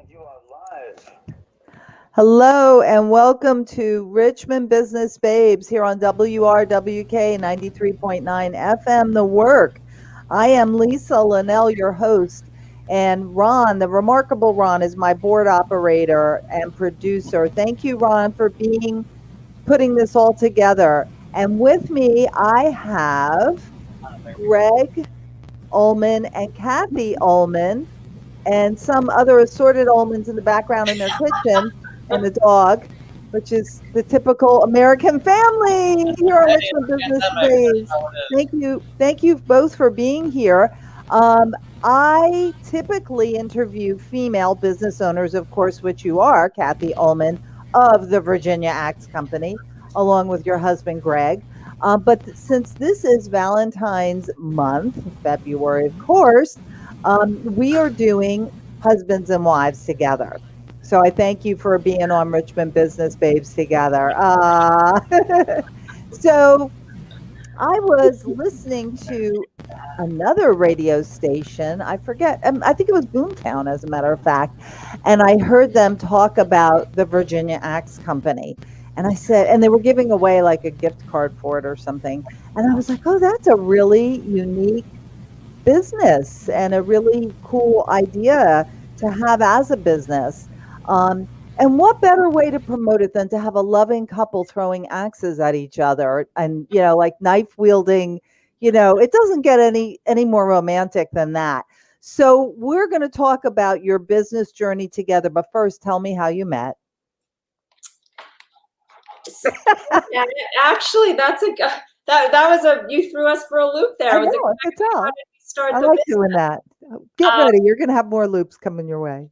And you are live. Hello and welcome to Richmond Business Babes here on WRWK 93.9 FM The Work. I am Lisa Linnell, your host, and Ron, the remarkable Ron, is my board operator and producer. Thank you, Ron, for putting this all together. And with me, I have Greg Ullman and Kathy Ullman and some other assorted almonds in the background in their kitchen, and the dog, which is the typical American family here on Hey, Richmond Business pandemic. That's Days. how it is. Thank you both for being here. Um, I typically interview female business owners, of course, which you are, Kathy Ullman of the Virginia Axe Company, along with your husband, Greg. But since this is Valentine's month, February, of course, we are doing husbands and wives together. So I thank you for being on Richmond Business Babes together. So I was listening to another radio station. I forget. I think it was Boomtown, as a matter of fact. And I heard them talk about the Virginia Axe Company. And I said, and they were giving away like a gift card for it or something. And I was like, oh, that's a really unique business and a really cool idea to have as a business. Um, and what better way to promote it than to have a loving couple throwing axes at each other and, like knife wielding, it doesn't get any more romantic than that. So we're going to talk about your business journey together, but first tell me how you met. Yeah, actually, that was you threw us for a loop there. I It was know, I could exactly how tell. did we start I the like business? doing that. Get Um, ready. You're going to have more loops coming your way.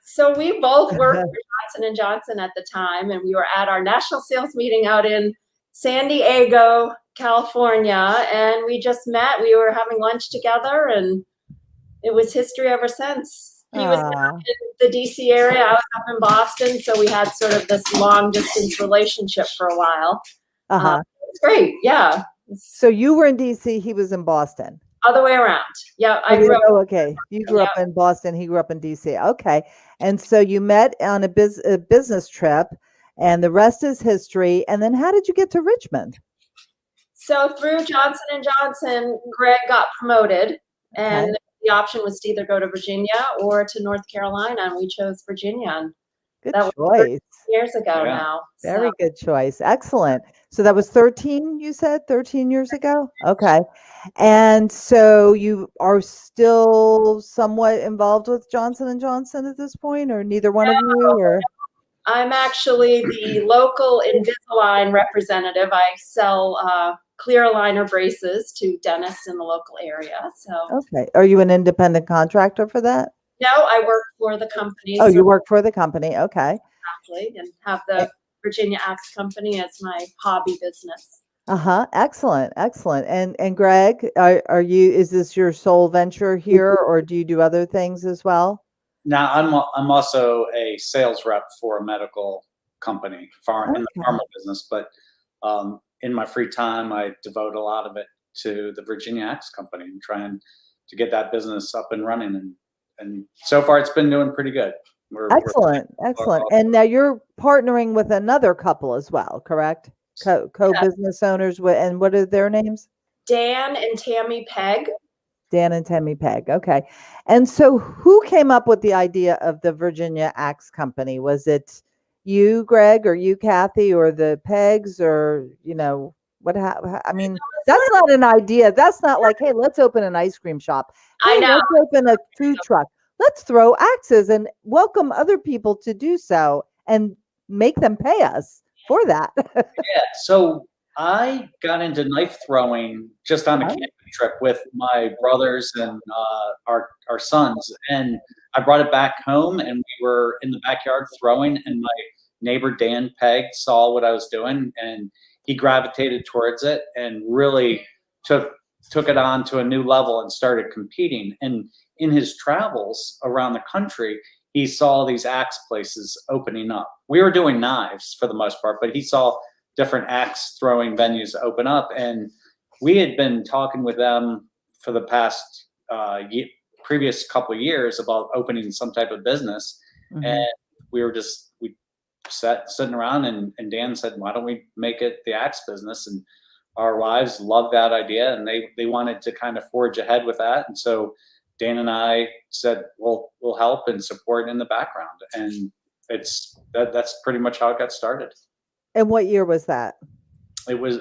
So we both worked for Johnson and Johnson at the time, and we were at our national sales meeting out in San Diego, California, and we just met. We were having lunch together, and it was history ever since. He was Ah, in the DC area, I was up in Boston, so we had sort of this long distance relationship for a while. uh-huh. It's great, yeah. So you were in DC, he was in Boston. Other way around. Yeah, I Okay, grew up. oh, okay. You grew Yeah. up in Boston, he grew up in DC. Okay. And so you met on a business trip, and the rest is history. And then how did you get to Richmond? So through Johnson and Johnson, Greg got promoted, Okay. and the option was to either go to Virginia or to North Carolina, and we chose Virginia. And Good that was choice. years ago Yeah. now. Very So good choice. Excellent. So that was 13, you said, 13 years ago? Okay. And so you are still somewhat involved with Johnson and Johnson at this point, or neither one of you, or? I'm actually the local Invisalign representative. I sell clear aligner braces to dentists in the local area. So Okay. Are you an independent contractor for that? no, I work for the company. Oh, So you work for the company. Okay. exactly, and have Eh, the Virginia Axe Company as my hobby business. uh-huh. Excellent. Excellent. And Greg, is this your sole venture here, or do you do other things as well? Now I'm also a sales rep for a medical company, in the Okay. pharma business. But in my free time, I devote a lot of it to the Virginia Axe Company and trying to get that business up and running. And so far, it's been doing pretty good. We're Excellent. Excellent. And now you're partnering with another couple as well, correct? Yeah, Co-business owners, and what are their names? Dan and Tammy Pegg. Dan and Tammy Pegg. Okay. And so who came up with the idea of the Virginia Axe Company? Was it you, Greg, or you, Kathy, or the Peggs, or, I mean, that's not an idea. That's not like, hey, let's open an ice cream shop. I Hey, know. let's open a food truck. Let's throw axes and welcome other people to do so and make them pay us for that. Yeah. So I got into knife throwing just on a Oh, camping trip with my brothers and our sons, and I brought it back home, and we were in the backyard throwing, and my neighbor Dan Pegg saw what I was doing, and he gravitated towards it and really took took it on to a new level and started competing. And in his travels around the country, he saw these axe places opening up. We were doing knives for the most part, but he saw different axe throwing venues open up, and we had been talking with them for the past previous couple of years about opening some type of business. And we sitting around, and Dan said, why don't we make it the axe business? And our wives loved that idea, and they wanted to kind of forge ahead with that. And so Dan and I said, well, we'll help and support in the background. And that's pretty much how it got started. And what year was that?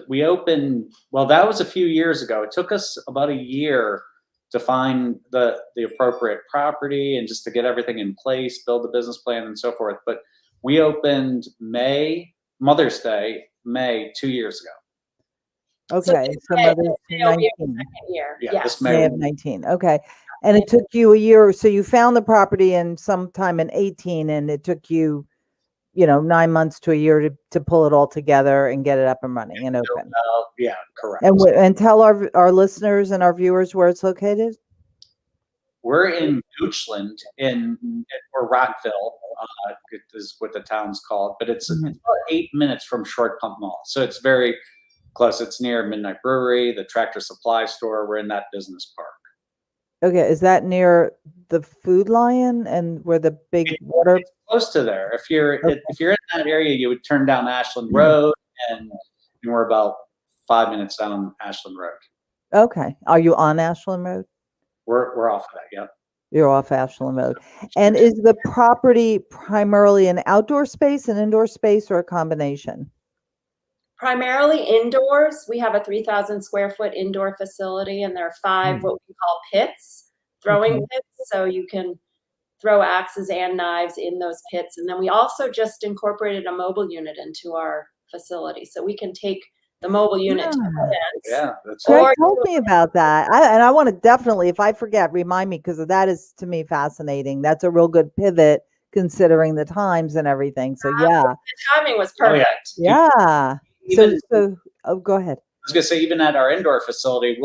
We opened, well, that was a few years ago. It took us about a year to find the appropriate property and just to get everything in place, build the business plan and so forth. But we opened Mother's Day, May 2 years ago. Okay. So Mother's Day 19. Year. Yeah, Yes. this May of 19. Okay. And it took you a year. So you found the property in sometime in 18, and it took you, 9 months to a year to pull it all together and get it up and running and open. Yeah, correct. And tell our listeners and our viewers where it's located. We're in Goochland or Rockville, is what the town's called, but it's about 8 minutes from Short Pump Mall. So it's very close. It's near Midnight Brewery, the Tractor Supply store. We're in that business park. Okay, is that near the Food Lion and where the big water? It's close to there. If you're in that area, you would turn down Ashland Road, and we're about 5 minutes down Ashland Road. Okay, are you on Ashland Road? We're off of that. Yep. You're off Ashland Road. And is the property primarily an outdoor space, an indoor space, or a combination? Primarily indoors. We have a 3,000 square foot indoor facility, and there are 5 what we call pits, throwing pits. So you can throw axes and knives in those pits. And then we also just incorporated a mobile unit into our facility. So we can take the mobile unit to events. Yeah, that's Greg told me about that. I want to definitely, if I forget, remind me, because that is, to me, fascinating. That's a real good pivot considering the times and everything. So yeah. The timing was perfect. Yeah. So go ahead. I was going to say, even at our indoor facility,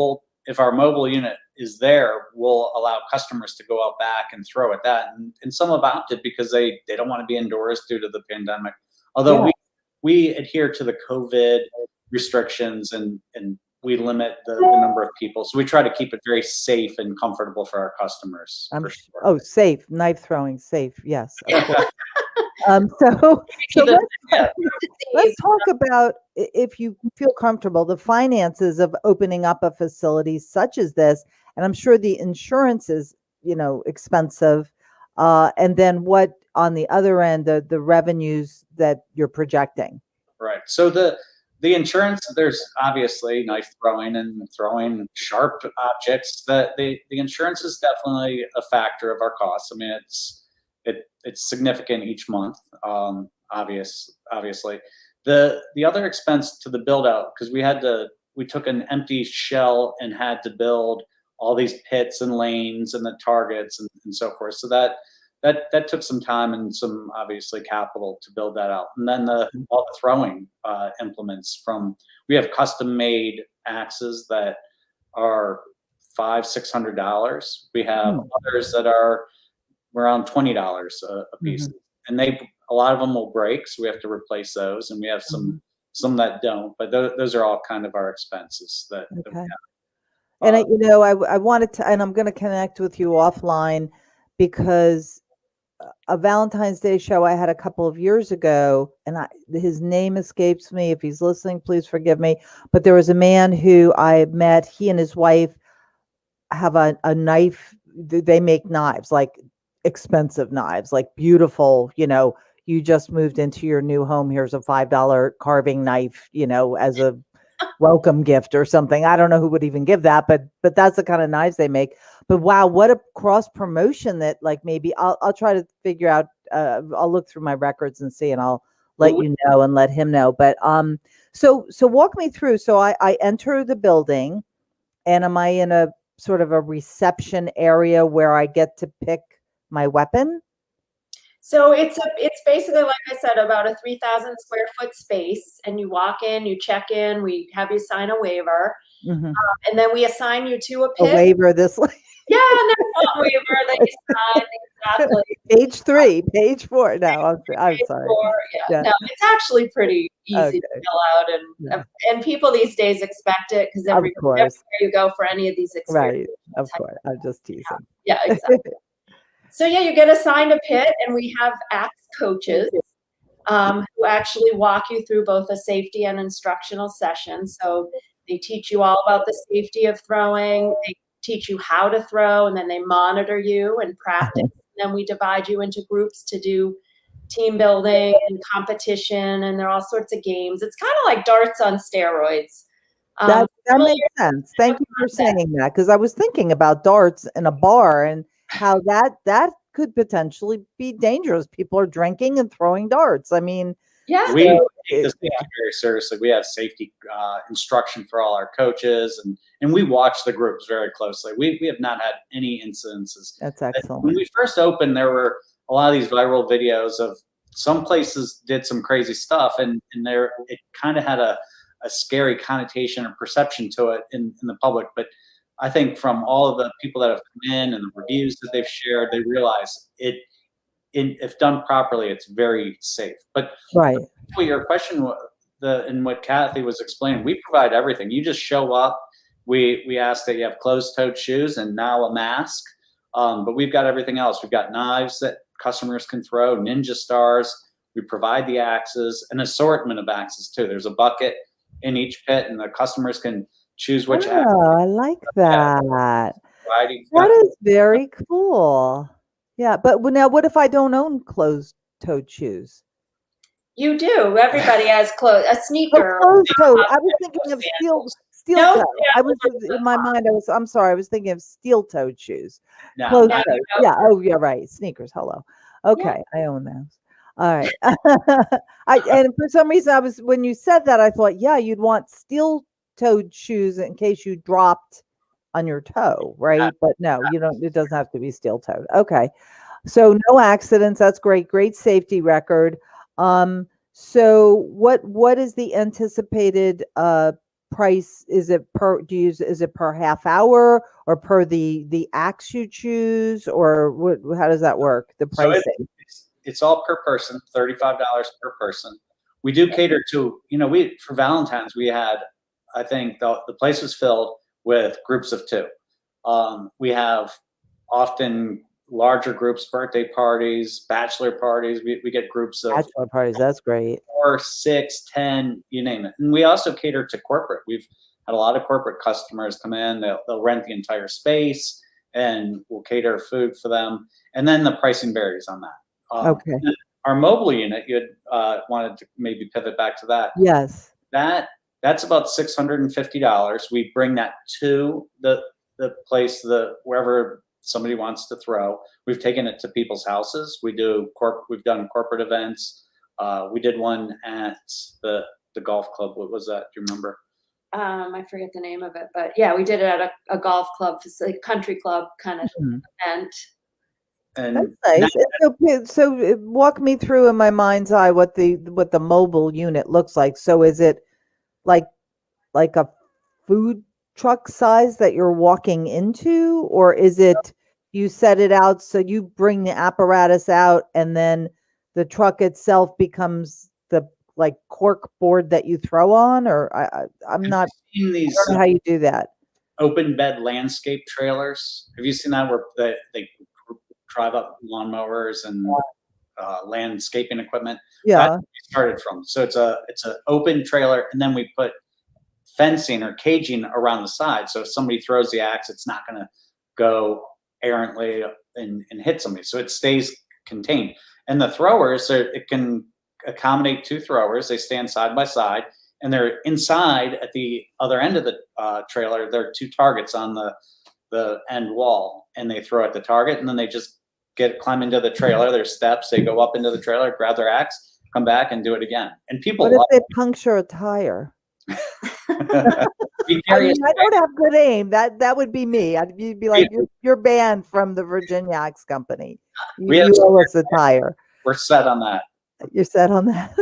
if our mobile unit is there, we'll allow customers to go out back and throw at that. And some have opted because they don't want to be indoors due to the pandemic. Although we adhere to the COVID restrictions and we limit the number of people. So we try to keep it very safe and comfortable for our customers. Sure. Oh, safe. Knife throwing, safe. Yes. Of course. So let's talk about, if you feel comfortable, the finances of opening up a facility such as this. And I'm sure the insurance is, expensive. And then what on the other end, the revenues that you're projecting. Right. So the insurance, there's obviously knife throwing and throwing sharp objects. The insurance is definitely a factor of our costs. I mean, it's significant each month. Obviously, the other expense to the build out, because we took an empty shell and had to build all these pits and lanes and the targets and so forth. So that took some time and some obviously capital to build that out. And then all the throwing implements we have custom made axes that are $500-$600. We have others that are around $20 a piece, and a lot of them will break, so we have to replace those, and we have some that don't. But those are all kind of our expenses that we have. And I wanted to, and I'm going to connect with you offline, because a Valentine's Day show I had a couple of years ago, and his name escapes me. If he's listening, please forgive me. But there was a man who I met. He and his wife have a knife. They make knives, like expensive knives, like beautiful, you just moved into your new home. Here's a $5 carving knife, as a welcome gift or something. I don't know who would even give that, but that's the kind of knives they make. But wow, what a cross promotion that, like, maybe I'll try to figure out, I'll look through my records and see, and I'll let you know and let him know. But so walk me through. So I enter the building, and am I in a sort of a reception area where I get to pick my weapon? So it's basically, like I said, about a 3,000 square foot space, and you walk in, you check in, we have you sign a waiver, and then we assign you to a pit. A waiver, this yeah, and there's a waiver that you sign, exactly. Page 4. No, I'm sorry. 4, yeah. No, it's actually pretty easy to fill out, and people these days expect it, because everywhere you go for any of these experiences. Right, of course. I'm just teasing. Yeah, exactly. So yeah, you get assigned a pit, and we have axe coaches who actually walk you through both a safety and instructional session. So they teach you all about the safety of throwing. They teach you how to throw, and then they monitor you and practice. And then we divide you into groups to do team building and competition, and there are all sorts of games. It's kind of like darts on steroids. That makes sense. Thank you for saying that, because I was thinking about darts in a bar and how that could potentially be dangerous. People are drinking and throwing darts. I mean, yeah, we take this very seriously. We have safety instruction for all our coaches, and we watch the groups very closely. We have not had any incidences. That's excellent. When we first opened, there were a lot of these viral videos of some places did some crazy stuff, and there it kind of had a scary connotation or perception to it in the public. But I think from all of the people that have come in and the reviews that they've shared, they realize if done properly, it's very safe. But right, what your question and what Kathy was explaining, we provide everything. You just show up. We ask that you have closed-toed shoes and now a mask. But we've got everything else. We've got knives that customers can throw, ninja stars. We provide the axes, an assortment of axes too. There's a bucket in each pit, and the customers can choose which axe. I like that. That is very cool. Yeah, but now what if I don't own closed-toed shoes? You do. Everybody has a sneaker. Closed-toed. I was thinking of steel-toed. I was in my mind. I'm sorry. I was thinking of steel-toed shoes. No, Closed-toed. Yeah. Oh, yeah. Right. Sneakers. Hello. Okay, I own those. All right. And for some reason, when you said that, I thought, yeah, you'd want steel-toed shoes in case you dropped on your toe, right? But no, you don't. It doesn't have to be steel-toed. Okay. So no accidents. That's great. Great safety record. So what is the anticipated price? Is it is it per half hour or per the axe you choose, or how does that work? The pricing? So it's all per person, $35 per person. We do cater to, for Valentine's, we had, I think the place was filled with groups of 2. We have often larger groups, birthday parties, bachelor parties. We get groups of bachelor parties. That's great. 4, 6, 10, you name it. And we also cater to corporate. We've had a lot of corporate customers come in. They'll rent the entire space, and we'll cater food for them. And then the pricing varies on that. Okay. Our mobile unit, you had wanted to maybe pivot back to that. Yes. That's about $650. We bring that to the place, wherever somebody wants to throw. We've taken it to people's houses. We've done corporate events. We did one at the golf club. What was that? Do you remember? I forget the name of it, but yeah, we did it at a golf club, country club kind of event. And that's nice. So walk me through in my mind's eye what the mobile unit looks like. So is it like a food truck size that you're walking into, or is it you set it out so you bring the apparatus out and then the truck itself becomes the cork board that you throw on? Or I'm not sure how you do that. Open bed landscape trailers. Have you seen that where they drive up lawnmowers and landscaping equipment? Yeah, that's where we started from. So it's an open trailer, and then we put fencing or caging around the side. So if somebody throws the axe, it's not going to go errantly and hit somebody. So it stays contained. And the throwers, it can accommodate 2 throwers. They stand side by side, and they're inside at the other end of the trailer. There are 2 targets on the end wall, and they throw at the target, and then they just climb into the trailer. There's steps. They go up into the trailer, grab their axe, come back, and do it again. And people love it. What if they puncture a tire? I don't have good aim. That would be me. I'd be like, you're banned from the Virginia Axe Company. You owe us a tire. We're set on that. You're set on that.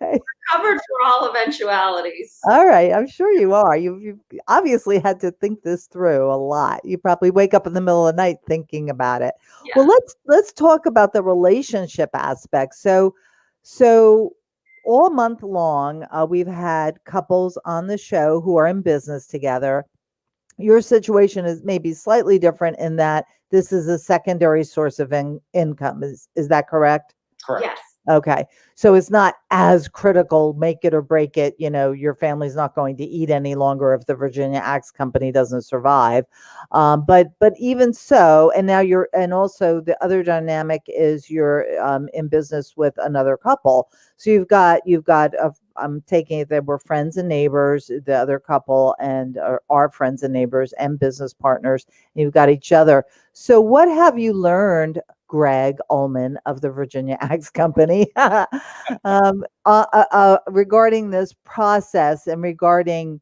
Okay. We're covered for all eventualities. All right, I'm sure you are. You've obviously had to think this through a lot. You probably wake up in the middle of the night thinking about it. Yeah. Well, let's talk about the relationship aspect. So all month long, we've had couples on the show who are in business together, your situation is maybe slightly different in that this is a secondary source of income. Is that correct? Correct. Yes. Okay. So it's not as critical, make it or break it. Your family's not going to eat any longer if the Virginia Axe Company doesn't survive. But even so, and now and also the other dynamic is you're in business with another couple. So I'm taking it that we're friends and neighbors, the other couple, and are friends and neighbors and business partners. And you've got each other. So what have you learned, Greg Ullman of the Virginia Axe Company, regarding this process and regarding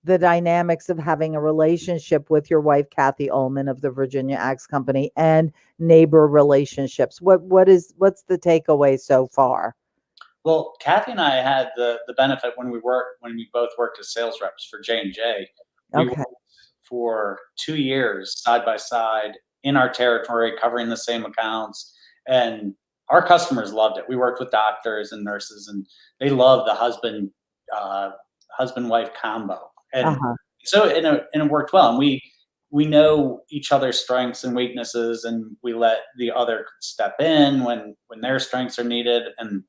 the dynamics of having a relationship with your wife, Kathy Ullman of the Virginia Axe Company, and neighbor relationships? What's the takeaway so far? Well, Kathy and I had the benefit when we both worked as sales reps for J&J. We Okay. worked for 2 years side by side in our territory, covering the same accounts, and our customers loved it. We worked with doctors and nurses, and they loved the husband-wife combo. And Uh-huh. so it worked well. And we know each other's strengths and weaknesses, and we let the other step in when their strengths are needed, and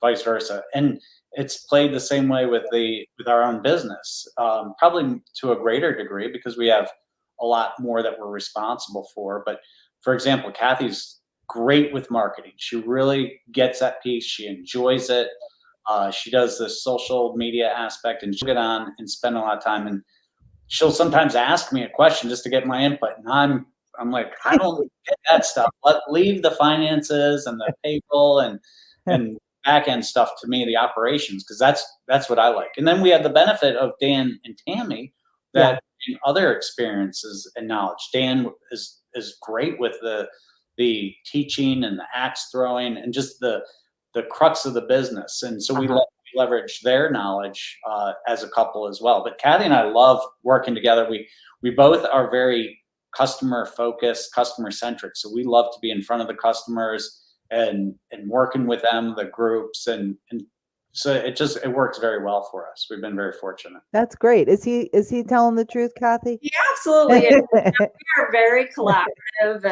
vice versa. And it's played the same way with our own business, probably to a greater degree because we have a lot more that we're responsible for. But for example, Kathy's great with marketing. She really gets that piece. She enjoys it. She does the social media aspect, and she'll get on and spend a lot of time. And she'll sometimes ask me a question just to get my input, and I'm like, I don't get that stuff. Leave the finances and the payroll and back end stuff to me, the operations, because that's what I like. And then we have the benefit of Dan and Tammy that in other experiences and knowledge. Dan is great with the teaching and the axe throwing and just the crux of the business. And so we leverage their knowledge as a couple as well. But Kathy and I love working together. We both are very customer focused, customer centric. So we love to be in front of the customers and working with them, the groups, and so it works very well for us. We've been very fortunate. That's great. Is he telling the truth, Kathy? He absolutely is. We are very collaborative,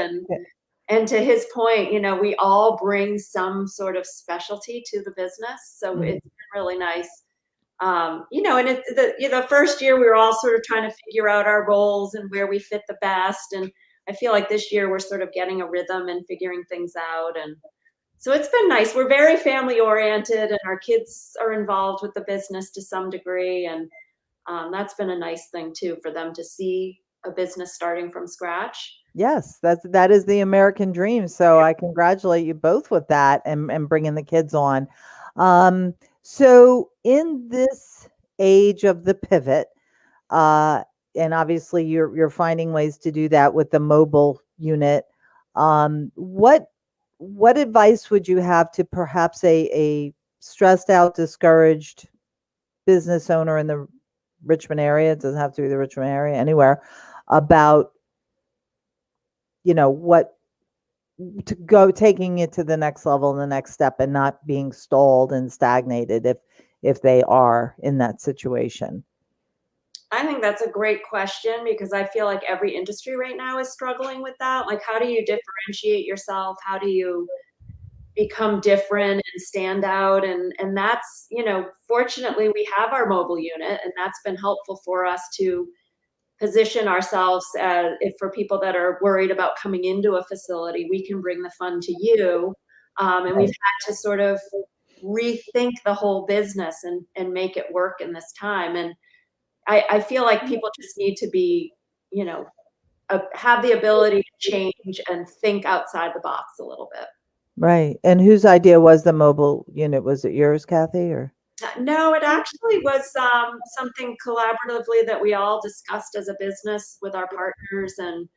and to his point, we all bring some sort of specialty to the business. So it's been really nice. And the first year we were all sort of trying to figure out our roles and where we fit the best. And I feel like this year we're sort of getting a rhythm and figuring things out. And so it's been nice. We're very family oriented, and our kids are involved with the business to some degree. And that's been a nice thing too, for them to see a business starting from scratch. Yes, that is the American dream. So I congratulate you both with that and bringing the kids on. So in this age of the pivot, and obviously you're finding ways to do that with the mobile unit. What advice would you have to perhaps a stressed out, discouraged business owner in the Richmond area? It doesn't have to be the Richmond area, anywhere, about what to go, taking it to the next level and the next step, and not being stalled and stagnated if they are in that situation. I think that's a great question, because I feel like every industry right now is struggling with that. Like, how do you differentiate yourself? How do you become different and stand out? And that's, fortunately we have our mobile unit, and that's been helpful for us to position ourselves as, if for people that are worried about coming into a facility, we can bring the fun to you. And we've had to sort of rethink the whole business and make it work in this time. And I feel like people just need to be, have the ability to change and think outside the box a little bit. Right. And whose idea was the mobile unit? Was it yours, Kathy, or? No, it actually was something collaboratively that we all discussed as a business with our partners. And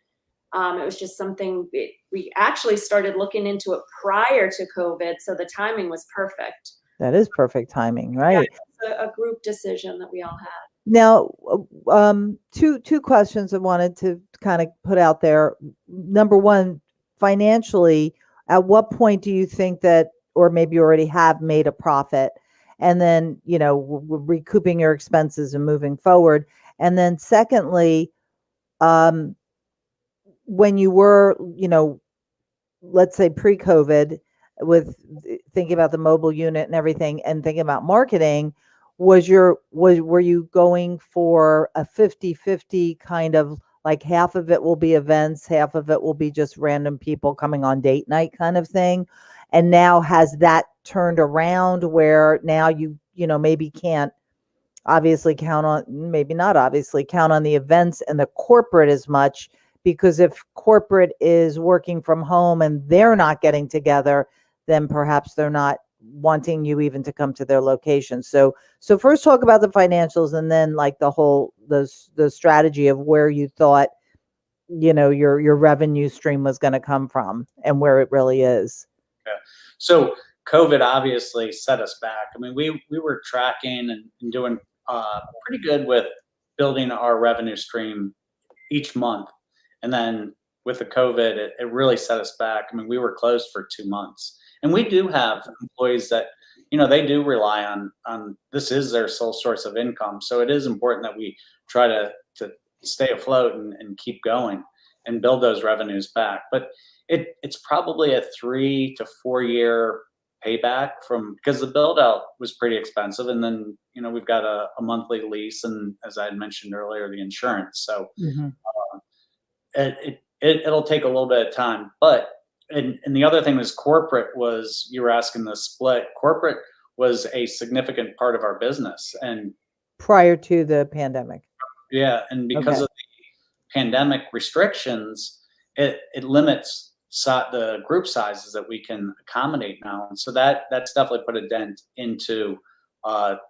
it was just something we actually started looking into it prior to COVID. So the timing was perfect. That is perfect timing, right? Yeah, a group decision that we all had. Now, two questions I wanted to kind of put out there. Number one, financially, at what point do you think that, or maybe you already have made a profit, and then, recouping your expenses and moving forward? And then secondly, um, when you were, let's say pre-COVID, with thinking about the mobile unit and everything and thinking about marketing, were you going for a 50-50 kind of, like half of it will be events, half of it will be just random people coming on date night kind of thing? And now has that turned around where now maybe can't obviously count on, maybe not obviously count on the events and the corporate as much, because if corporate is working from home and they're not getting together, then perhaps they're not wanting you even to come to their location. So first talk about the financials, and then like the strategy of where you thought your revenue stream was going to come from and where it really is. Yeah. So COVID obviously set us back. I mean, we were tracking and doing pretty good with building our revenue stream each month. And then with the COVID, it really set us back. I mean, we were closed for 2 months. And we do have employees that, they do rely on this is their sole source of income. So it is important that we try to stay afloat and keep going and build those revenues back. But it's probably a 3 to 4 year payback because the build out was pretty expensive. And then, we've got a monthly lease. And as I had mentioned earlier, the insurance. So it'll take a little bit of time. But and the other thing was corporate you were asking the split. Corporate was a significant part of our business. And prior to the pandemic. Yeah. And because of the pandemic restrictions, it limits the group sizes that we can accommodate now. And so that's definitely put a dent into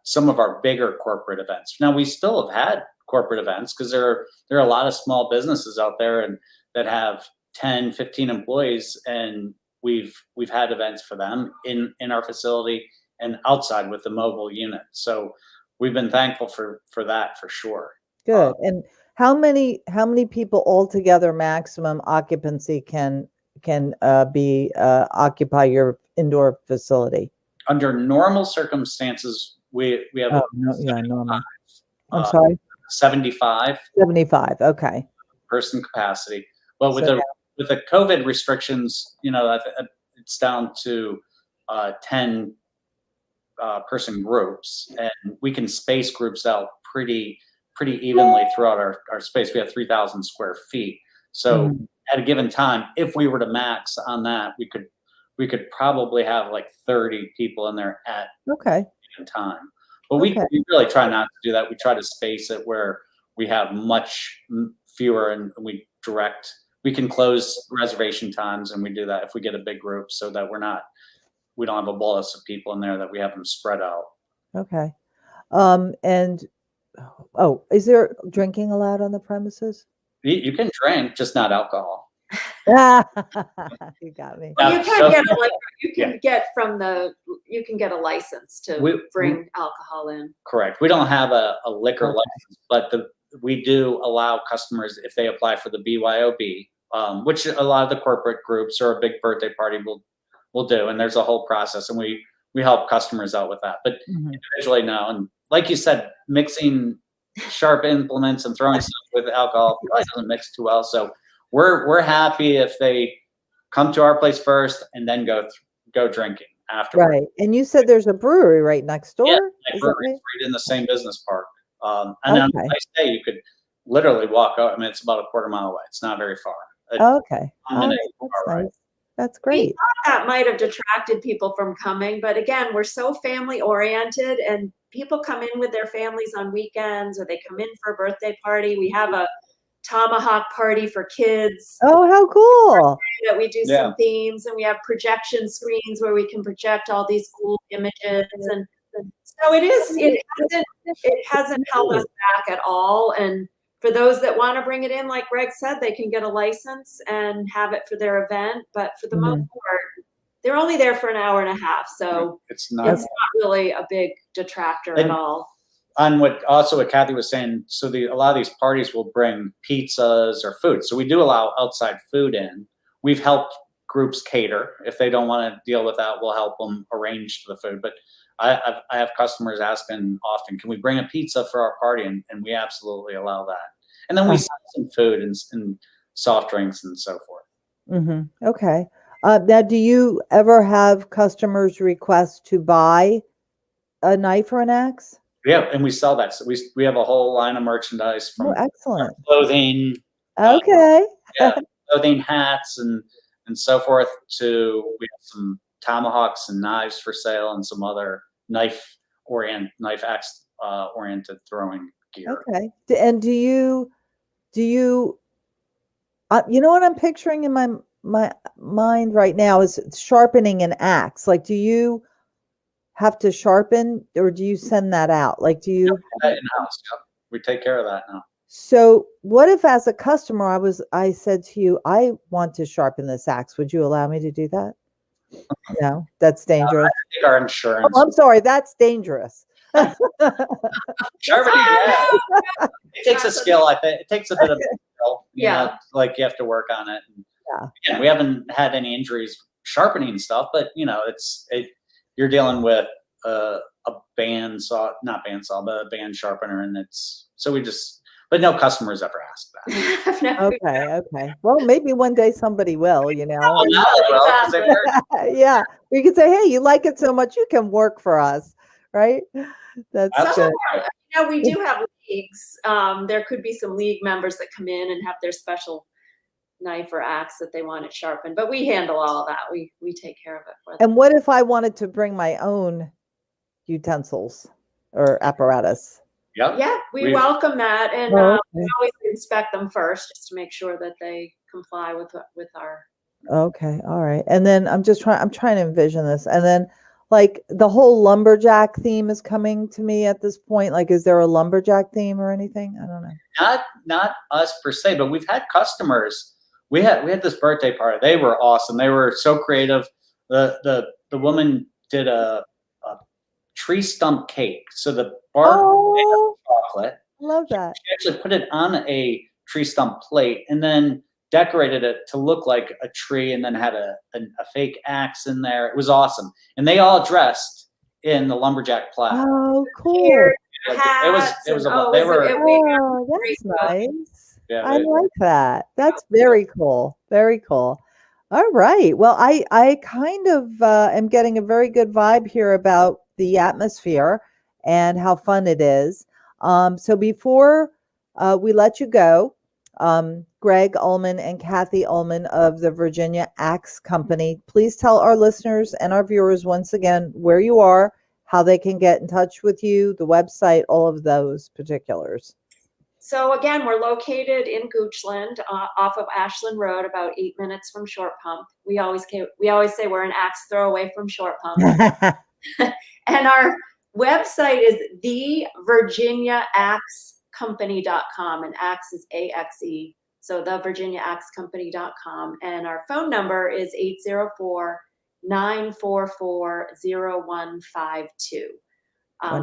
some of our bigger corporate events. Now, we still have had corporate events because there are a lot of small businesses out there and that have 10, 15 employees, and we've had events for them in our facility and outside with the mobile unit. So we've been thankful for that for sure. Good. And how many people altogether maximum occupancy can occupy your indoor facility? Under normal circumstances, we have normal. I'm sorry. 75. 75. Okay. Person capacity. But with the COVID restrictions, it's down to 10 person groups, and we can space groups out pretty evenly throughout our space. We have 3,000 square feet. So at a given time, if we were to max on that, we could probably have like 30 people in there at a given time. But we really try not to do that. We try to space it where we have much fewer, and we can close reservation times, and we do that if we get a big group, so that we don't have a bolus of people in there, that we have them spread out. Okay. Is there drinking allowed on the premises? You can drink, just not alcohol. You got me. Well, you can get a license to bring alcohol in. Correct. We don't have a liquor license, but we do allow customers, if they apply for the BYOB, which a lot of the corporate groups or a big birthday party will do, and there's a whole process, and we help customers out with that. But individually, no. And like you said, mixing sharp implements and throwing stuff with alcohol probably doesn't mix too well. So we're happy if they come to our place first and then go drinking afterwards. Right. And you said there's a brewery right next door? Yeah, brewery right in the same business park. And on a nice day, you could literally walk out. I mean, it's about a quarter mile away. It's not very far. Okay. That's nice. That's great. We thought that might have detracted people from coming, but again, we're so family oriented, and people come in with their families on weekends, or they come in for a birthday party. We have a tomahawk party for kids. Oh, how cool. That we do some themes, and we have projection screens where we can project all these cool images. And so it hasn't held us back at all. And for those that want to bring it in, like Greg said, they can get a license and have it for their event. But for the most part, they're only there for an hour and a half. So it's not really a big detractor at all. On what Kathy was saying, so a lot of these parties will bring pizzas or food. So we do allow outside food in. We've helped groups cater. If they don't want to deal with that, we'll help them arrange the food. But I have customers asking often, can we bring a pizza for our party? And we absolutely allow that. And then we sell some food and soft drinks and so forth. Mm-hmm. Okay. Now, do you ever have customers request to buy a knife or an axe? Yeah, and we sell that. So we have a whole line of merchandise Oh, from excellent. clothing, Okay. yeah, clothing, hats, and so forth. To we have some tomahawks and knives for sale, and some other knife axe oriented throwing gear. Okay. And do you you know what I'm picturing in my mind right now is sharpening an axe. Like, do you have to sharpen or do you send that out? Like, do you? That in-house. Yep. We take care of that now. So what if as a customer I said to you, I want to sharpen this axe. Would you allow me to do that? No, that's dangerous. I think our insurance. Oh, I'm sorry, that's dangerous. Sharpening, yeah. It takes a skill. I think it takes a bit of skill. You know, like you have to work on it. And, again, we haven't had any injuries sharpening stuff, but you know, you're dealing with a not bandsaw, but a band sharpener, and but no customers ever asked that. Okay. Well, maybe one day somebody will, you know. Well, now they will, 'cause they've heard. Yeah, we could say, hey, you like it so much, you can work for us, right? That's good. You know, we do have leagues. There could be some league members that come in and have their special knife or axe that they want it sharpened, but we handle all of that. We take care of it for them. And what if I wanted to bring my own utensils or apparatus? Yep. Yeah, we welcome that, and we always inspect them first just to make sure that they comply with our. Okay, all right. And then I'm trying to envision this. And then like the whole lumberjack theme is coming to me at this point. Like, is there a lumberjack theme or anything? I don't know. Not us per se, but we've had customers. We had this birthday party. They were awesome. They were so creative. The woman did a tree stump cake. So the bark chocolate. Love that. She actually put it on a tree stump plate and then decorated it to look like a tree, and then had a fake axe in there. It was awesome, and they all dressed in the lumberjack plaid. Oh, cool! It was. That's nice. Yeah, I like that. That's very cool. Very cool. All right. Well, I kind of am getting a very good vibe here about the atmosphere and how fun it is. So before we let you go, Greg Ullman and Kathy Ullman of the Virginia Axe Company, please tell our listeners and our viewers once again where you are, how they can get in touch with you, the website, all of those particulars. So again, we're located in Goochland, off of Ashland Road, about 8 minutes from Short Pump. We always say we're an axe throw away from Short Pump. And our website is thevirginiaaxecompany.com, and axe is AXE. So thevirginiaaxecompany.com. And our phone number is 804-944-0152.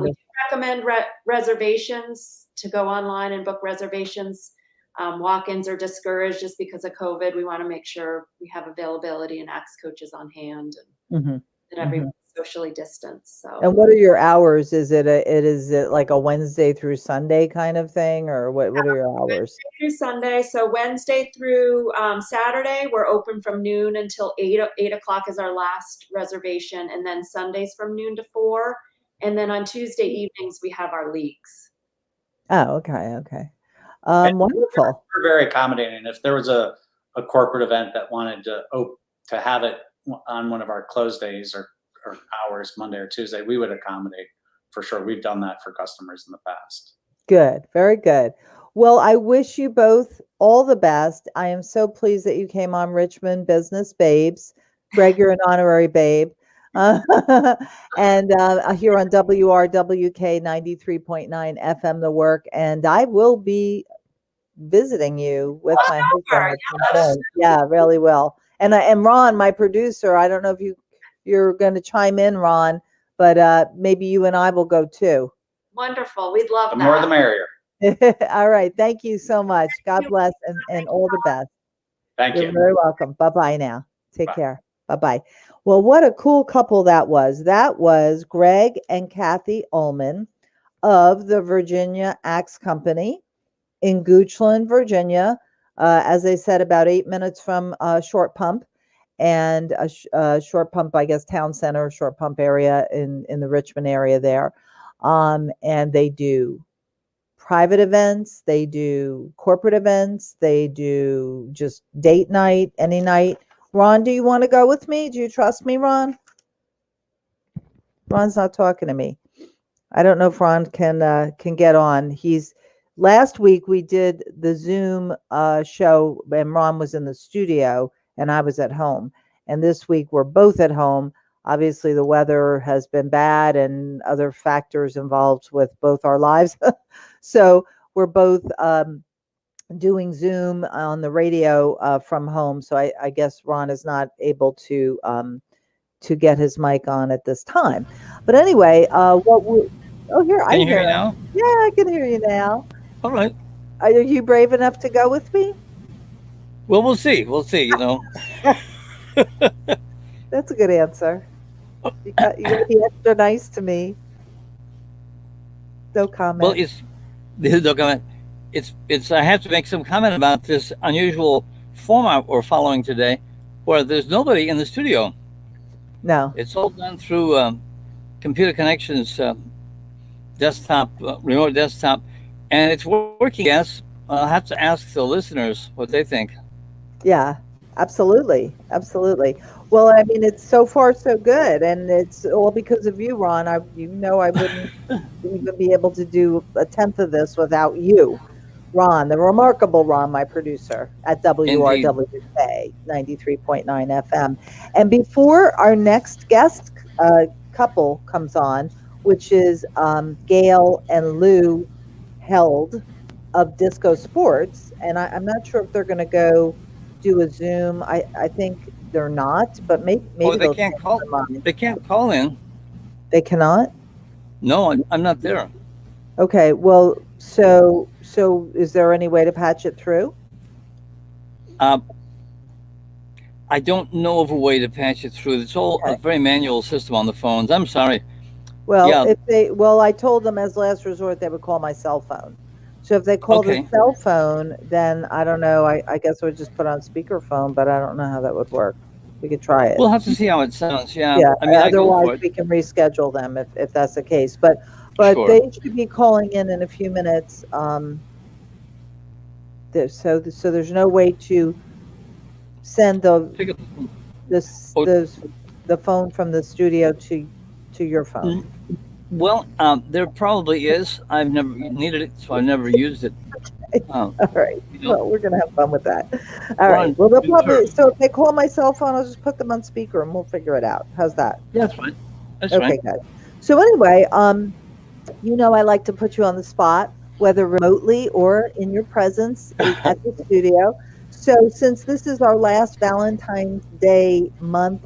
We recommend reservations, to go online and book reservations. Walk-ins are discouraged just because of COVID. We want to make sure we have availability and axe coaches on hand, and that everyone's socially distanced. So. And what are your hours? Is it like a Wednesday through Sunday kind of thing, or what are your hours? Wednesday through Sunday. So Wednesday through Saturday, we're open from noon until 8 o'clock is our last reservation, and then Sundays from noon to 4. And then on Tuesday evenings, we have our leagues. Oh, okay. Wonderful. We're very accommodating. If there was a corporate event that wanted to have it on one of our closed days or hours, Monday or Tuesday, we would accommodate for sure. We've done that for customers in the past. Good. Very good. Well, I wish you both all the best. I am so pleased that you came on Richmond Business Babes. Greg, you're an honorary babe. And here on WRWK 93.9 FM The Work, and I will be visiting you with my husband. Yeah, really will. And Ron, my producer, I don't know if you're going to chime in, Ron, but maybe you and I will go too. Wonderful. We'd love that. The more the merrier. All right. Thank you so much. God bless and all the best. Thank you. You're very welcome. Bye-bye now. Take care. Bye-bye. Well, what a cool couple that was. That was Greg and Kathy Ullman of the Virginia Axe Company. in Goochland, Virginia. As I said, about 8 minutes from Short Pump, and Short Pump, I guess, town center, Short Pump area in the Richmond area there. And they do private events, they do corporate events, they do just date night, any night. Ron, do you want to go with me? Do you trust me, Ron? Ron's not talking to me. I don't know if Ron can get on. Last week we did the Zoom show, and Ron was in the studio and I was at home. And this week we're both at home. Obviously the weather has been bad and other factors involved with both our lives. So we're both doing Zoom on the radio from home. So I guess Ron is not able to get his mic on at this time. But anyway, here I Can you hear hear me him. now? Yeah, I can hear you now. All right. Are you brave enough to go with me? Well, we'll see. We'll see. You know. That's a good answer. You got to be extra nice to me. No comment. Well, no comment. It's. I have to make some comment about this unusual format we're following today, where there's nobody in the studio. No. It's all done through computer connections, desktop, remote desktop, and it's working. Yes, I'll have to ask the listeners what they think. Yeah, absolutely. Absolutely. Well, I mean, it's so far so good, and it's all because of you, Ron. I wouldn't even be able to do a tenth of this without you, Ron, the remarkable Ron, my producer at WRWK 93.9 FM. And before our next guest couple comes on, which is Gail and Lou Held of Disco Sports, and I'm not sure if they're going to go do a Zoom. I think they're not, but maybe they can't call. They can't call in. They cannot? No, I'm not there. Okay, well, so is there any way to patch it through? I don't know of a way to patch it through. It's all a very manual system on the phones. I'm sorry. Well, yeah. I told them as last resort they would call my cell phone. So if they call the cell phone, then I don't know. I guess I would just put on speakerphone, but I don't know how that would work. We could try it. We'll have to see how it sounds. Yeah. Yeah. I mean, otherwise, we can reschedule them if that's the case. But Sure. They should be calling in a few minutes. So there's no way to send the phone from the studio to your phone. Well, there probably is. I've never needed it, so I've never used it. All right. Well, we're gonna have fun with that. All right. Well, they'll probably. So if they call my cell phone, I'll just put them on speaker and we'll figure it out. How's that? Yeah, that's fine. That's okay, fine. Good. So anyway, I like to put you on the spot, whether remotely or in your presence at the studio. So since this is our last Valentine's Day month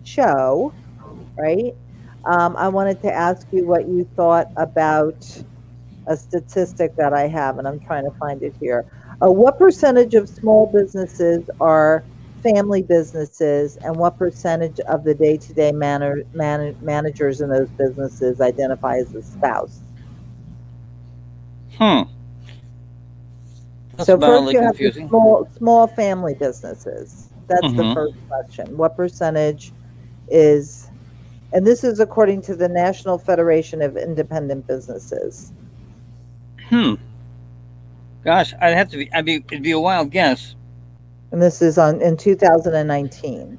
show, right? I wanted to ask you what you thought about a statistic that I have, and I'm trying to find it here. What percentage of small businesses are family businesses, and what percentage of the day-to-day managers in those businesses identify as a spouse? That's so first you have confusing. Small family businesses. That's the first question. What percentage is, and this is according to the National Federation of Independent Businesses. Gosh, it'd be a wild guess. And this is in 2019.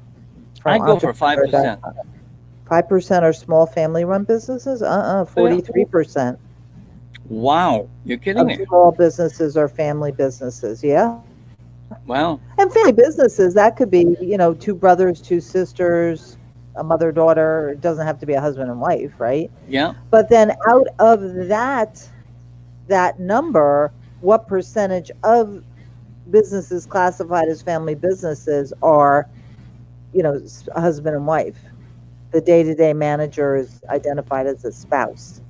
I'd go for 5%. 5% are small family-run businesses? 43%. Wow, you're kidding me. Small businesses are family businesses, yeah. Wow. And family businesses, that could be, two brothers, two sisters, a mother, daughter. It doesn't have to be a husband and wife, right? Yeah. But then out of that number, what percentage of businesses classified as family businesses are, husband and wife? The day-to-day manager is identified as a spouse.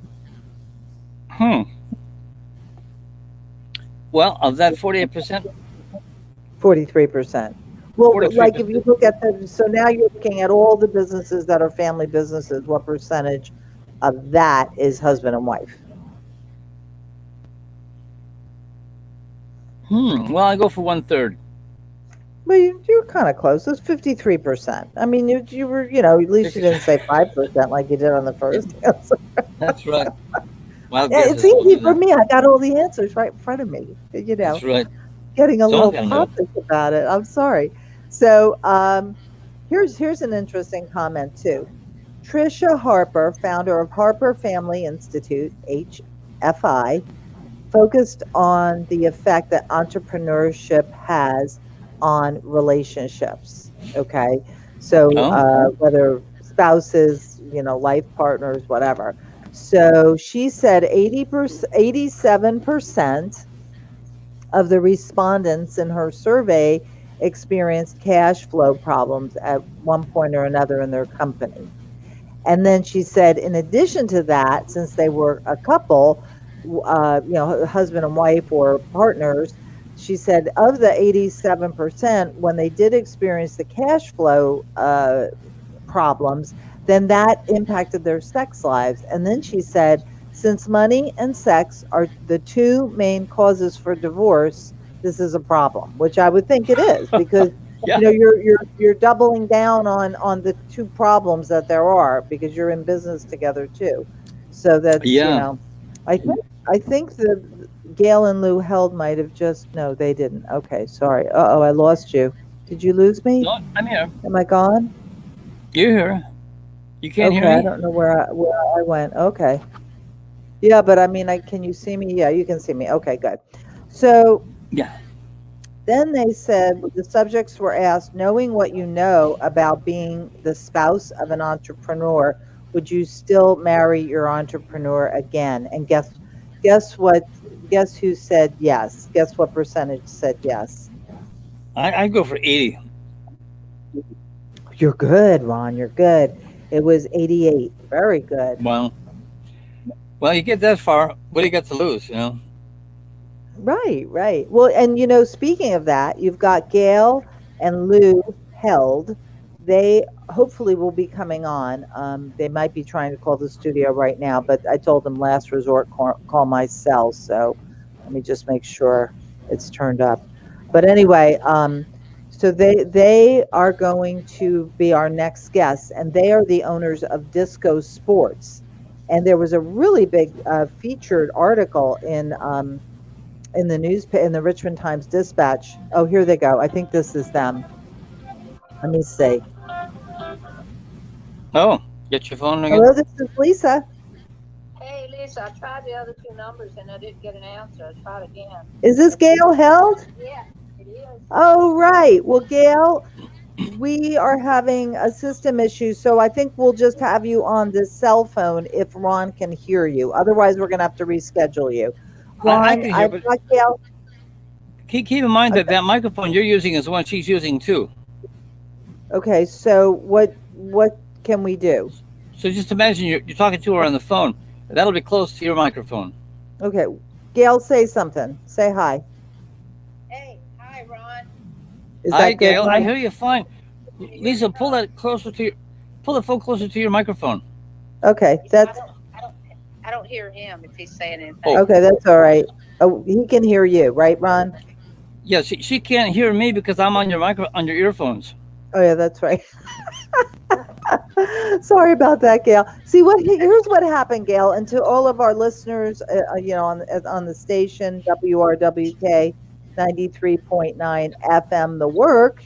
Well, of that 48%? 43%. Well, 43%. like if you look at so now you're looking at all the businesses that are family businesses, what percentage of that is husband and wife? Well, I go for 1/3. Well, you're kind of close. It's 53%. I mean, you were, at least you didn't say 5% like you did on the first answer. That's right. Wild Yeah, it's guesses. We'll easy do for that. me. I got all the answers right in front of me. That's right. Getting a Someone's little gonna know. pompous about it. I'm sorry. So, here's an interesting comment too. Trisha Harper, founder of Harper Family Institute (HFI), focused on the effect that entrepreneurship has on relationships. Okay, so Oh, whether spouses, life partners, whatever. So she said 80%, 87% of the respondents in her survey experienced cash flow problems at one point or another in their company. And then she said, in addition to that, since they were a couple, husband and wife or partners, she said of the 87%, when they did experience the cash flow problems, then that impacted their sex lives. And then she said, since money and sex are the two main causes for divorce, this is a problem, which I would think it is because yeah, you're doubling down on the two problems that there are because you're in business together too. So that's, yeah. I think I think the Gail and Lou Held might have just no, they didn't. Okay, sorry. Uh-oh, I lost you. Did you lose me? No, I'm here. Am I gone? You're here. You can't hear Okay, I me? don't know where I went. Okay. Yeah, but I mean, can you see me? Yeah, you can see me. Okay, good. So Yeah. then they said the subjects were asked, knowing what you know about being the spouse of an entrepreneur, would you still marry your entrepreneur again? And guess what? Guess who said yes? Guess what percentage said yes? I go for 80. You're good, Ron. You're good. It was 88. Very good. Well, well, you get that far. What do you got to lose? Right, right. Well, and speaking of that, you've got Gail and Lou Held. They hopefully will be coming on. They might be trying to call the studio right now, but I told them last resort call my cell. So let me just make sure it's turned up. But anyway, so they are going to be our next guests, and they are the owners of Disco Sports. And there was a really big featured article in the in the Richmond Times Dispatch. Oh, here they go. I think this is them. Let me see. Oh, get your phone ringing. Hello, this is Lisa. Hey, Lisa, I tried the other two numbers and I didn't get an answer. I tried again. Is this Gail Held? Yeah, it is. Oh, right. Well, Gail, we are having a system issue, so I think we'll just have you on this cell phone if Ron can hear you. Otherwise, we're going to have to reschedule you. I Ron, can hear, I've but got Gail. keep in mind that that microphone you're using is the one she's using too. Okay, so what can we do? So just imagine you're talking to her on the phone. That'll be close to your microphone. Okay, Gail, say something. Say hi. Hey, hi, Ron. Is Hi, that good? Gail. I Ron? hear you fine. Lisa, pull the phone closer to your microphone. Okay, that's I don't hear him if he's saying anything. Oh. okay. That's all right. Oh, he can hear you, right, Ron? Yeah, she can't hear me because I'm on your earphones. Oh, yeah, that's right. Sorry about that, Gail. See here's what happened, Gail, and to all of our listeners, on the station WRWK 93.9 FM, The Work,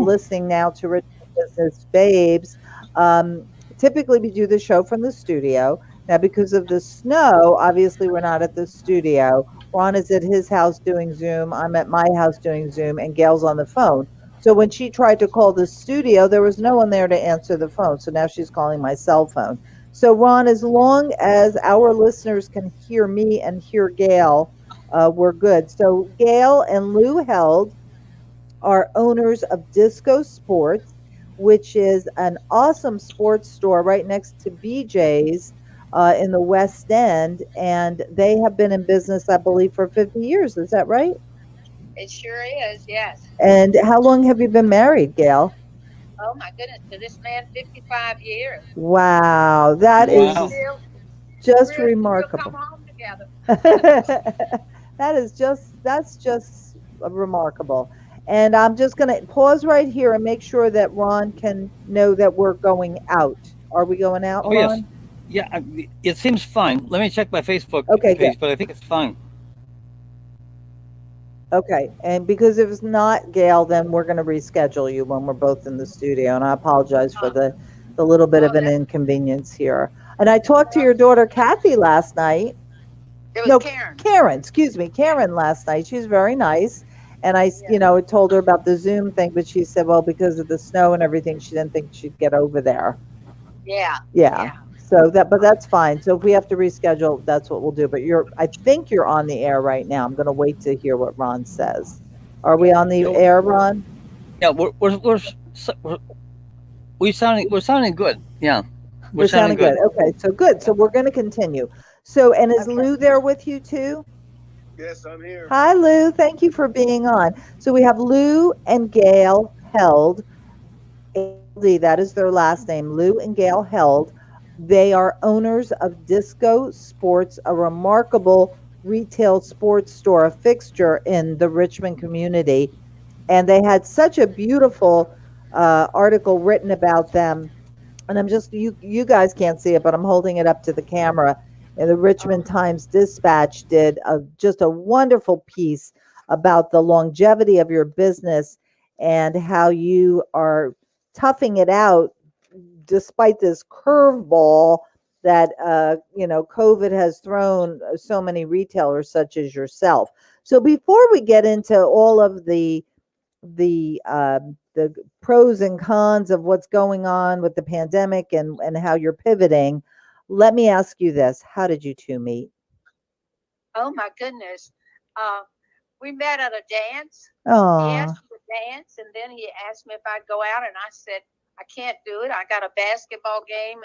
listening now to Richmond Business Babes. Typically, we do the show from the studio. Now, because of the snow, obviously, we're not at the studio. Ron is at his house doing Zoom. I'm at my house doing Zoom, and Gail's on the phone. So when she tried to call the studio, there was no one there to answer the phone. So now she's calling my cell phone. So Ron, as long as our listeners can hear me and hear Gail, we're good. So Gail and Lou Held are owners of Disco Sports, which is an awesome sports store right next to BJ's in the West End. And they have been in business, I believe, for 50 years. Is that right? It sure is, yes. And how long have you been married, Gail? Oh my goodness, to this man, 55 years. Wow, that Wow. is just We'll remarkable. come home together. That's just remarkable. And I'm just going to pause right here and make sure that Ron can know that we're going out. Are we going out, Oh yes, Ron? yeah. It seems fine. Let me check my Facebook Okay, good. page, but I think it's fine. Okay. And because if it's not, Gail, then we're going to reschedule you when we're both in the studio. And I apologize for the little bit of Oh, an inconvenience here. And I talked to your daughter, Kathy, last night. it was No, Karen. Karen, excuse me, Yeah, Karen last night. She was very nice. And yeah. told her about the Zoom thing, but she said, well, because of the snow and everything, she didn't think she'd get over there. Yeah, Yeah. yeah. So but that's fine. So if we have to reschedule, that's what we'll do. But I think you're on the air right now. I'm going to wait to hear what Ron says. Are we on the No, air, Ron? yeah, we're sounding good. Yeah, we're We're sounding sounding good. good. Okay. So good. So we're going to continue. So, and is Okay. Lou there with you too? Yes, I'm here. Hi, Lou. Thank you for being on. So we have Lou and Gail Held. ALD, that is their last name, Lou and Gail Held. They are owners of Disco Sports, a remarkable retail sports store, a fixture in the Richmond community. And they had such a beautiful article written about them. And I'm just you guys can't see it, but I'm holding it up to the camera. And the Richmond Times Dispatch did just a wonderful piece about the longevity of your business and how you are toughing it out despite this curveball that COVID has thrown so many retailers such as yourself. So before we get into all of the pros and cons of what's going on with the pandemic and how you're pivoting, let me ask you this: how did you two meet? Oh my goodness. Uh, we met at a dance. He Oh, asked me to dance, and then he asked me if I'd go out, and I said I can't do it. I got a basketball game,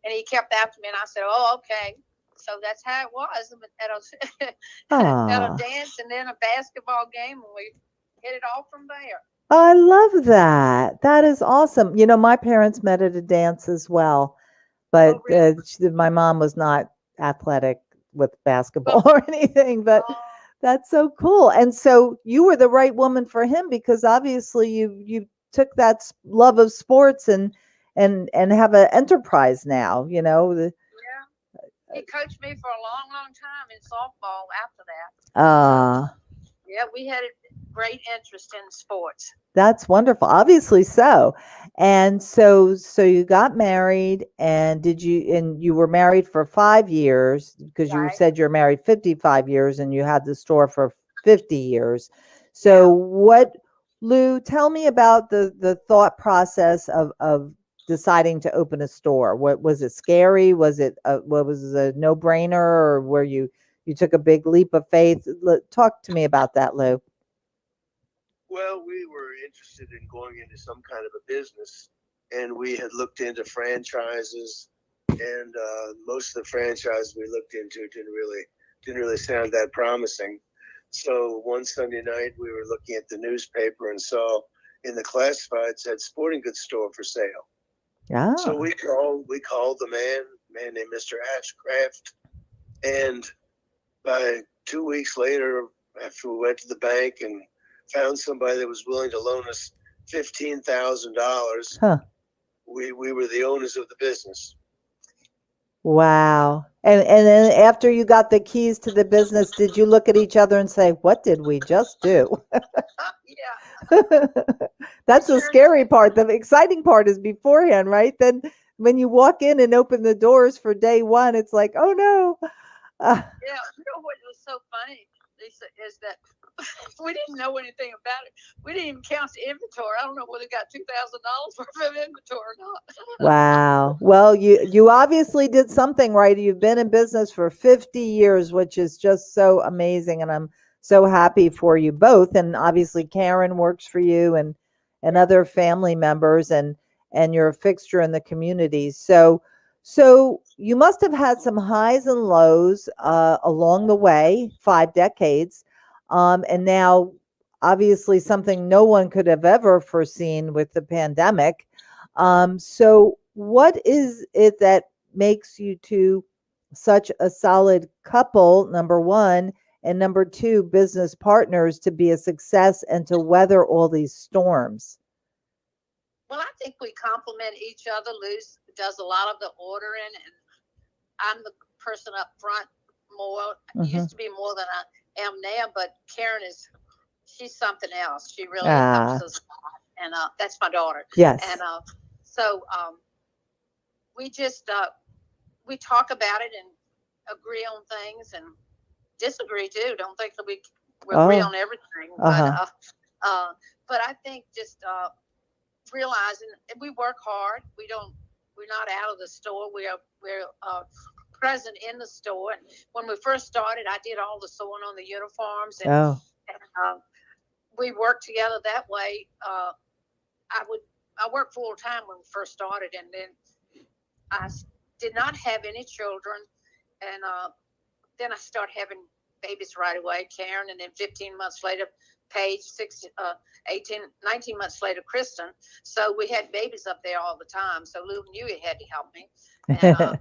and he kept after me, and I said, "Oh, okay." So that's how it was at a at a ah. dance, and then a basketball game, and we hit it off from there. I love that. That is awesome. My parents met at a dance as well, but Oh, really? my mom was not athletic with Well, basketball or anything, but oh, that's so cool. And so you were the right woman for him because obviously you took that love of sports and have an enterprise now, yeah. He coached me for a long, long time in softball after that. So, uh yeah, we had a great interest in sports. that's wonderful. Obviously so. And so you got married and you were married for 5 years because you Right? said you're married 55 years and you had the store for 50 years. So Yeah. Lou, tell me about the thought process of deciding to open a store. What was it scary? What was it a no-brainer or where you took a big leap of faith? Talk to me about that, Lou. Well, we were interested in going into some kind of a business, and we had looked into franchises, and most of the franchises we looked into didn't really sound that promising. So one Sunday night, we were looking at the newspaper and saw in the classifieds said sporting goods store for sale. So Yeah. we called the man named Mr. Ashcraft, and by 2 weeks later, after we went to the bank and found somebody that was willing to loan us $15,000, Huh. we were the owners of the business. Wow. And then after you got the keys to the business, did you look at each other and say, "What did we just do?" Yeah, we That's the sure scary did. part. The exciting part is beforehand, right? Then when you walk in and open the doors for day one, it's like, "Oh no." Uh, Yeah, you know what was so funny, Lisa, is that we didn't know anything about it. We didn't even count the inventory. I don't know whether it got $2,000 worth of inventory or not. wow. Well, you obviously did something right. You've been in business for 50 years, which is just so amazing and I'm so happy for you both. And obviously Karen works for you and Yeah, other family members and you're a fixture in the community. So you must have had some highs and lows along the way, 5 decades. And now obviously something no one could have ever foreseen with the pandemic. So what is it that makes you two such a solid couple, number one? and number two, business partners to be a success and to weather all these storms? Well, I think we complement each other. Lou does a lot of the ordering, and I'm the person up front more. Used to be more than I am now, but Karen she's something else. She really helps us a lot. And that's my daughter. Yes. And so we just we talk about it and agree on things and disagree too. Don't think that we agree on everything. But I think just realizing we work hard. We're not out of the store. We're present in the store. And when we first started, I did all the sewing on the uniforms, and we worked together that way. I worked full time when we first started, and then I did not have any children, and then I started having babies right away, Karen, and then 15 months later, Paige, 19 months later, Kristen. So we had babies up there all the time. So Lou knew he had to help me. And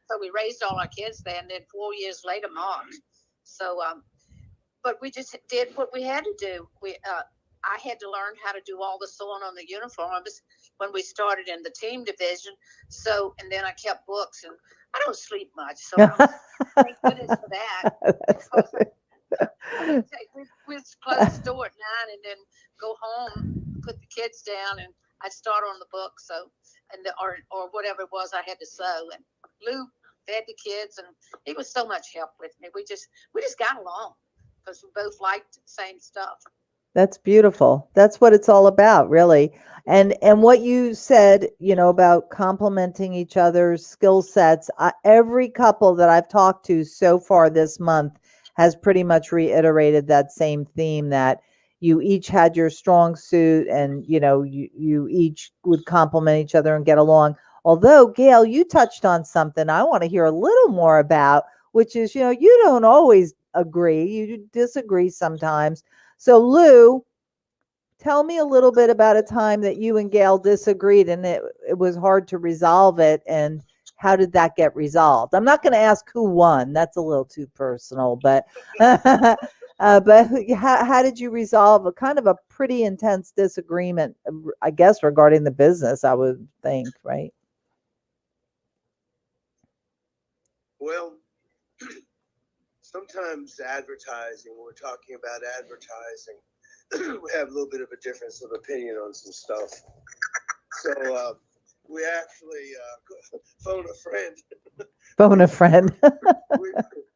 so we raised all our kids there, and then 4 years later, Mark. So, but we just did what we had to do. I had to learn how to do all the sewing on the uniforms when we started in the team division. So, and then I kept books, and I don't sleep much. So thank goodness for that. We'd close the store at 9 and then go home, put the kids down, and I'd start on the book. So, or whatever it was I had to sew. And Lou fed the kids, and he was so much help with me. We just got along because we both liked the same stuff. That's beautiful. That's what it's all about, really. And what you said, about complementing each other's skill sets, every couple that I've talked to so far this month has pretty much reiterated that same theme, that you each had your strong suit, and you each would complement each other and get along. Although, Gail, you touched on something I want to hear a little more about, which is, you don't always agree. You disagree sometimes. So, Lou, tell me a little bit about a time that you and Gail disagreed and it was hard to resolve it, and how did that get resolved? I'm not going to ask who won. That's a little too personal, but but how did you resolve a kind of a pretty intense disagreement, I guess, regarding the business, I would think, right? Well, sometimes advertising, when we're talking about advertising, we have a little bit of a difference of opinion on some stuff. So we actually phone a friend. Phone a friend.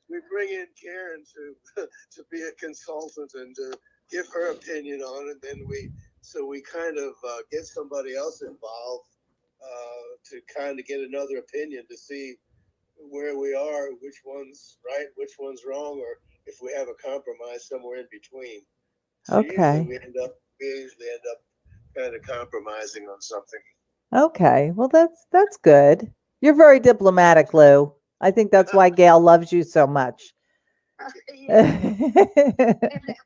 we bring in Karen to be a consultant and to give her opinion on it. Then we kind of get somebody else involved to kind of get another opinion to see where we are, which one's right, which one's wrong, or if we have a compromise somewhere in between. So Okay. we usually end up kind of compromising on something. Okay. Well, that's good. You're very diplomatic, Lou. I think that's why Gail loves you so much. Yeah.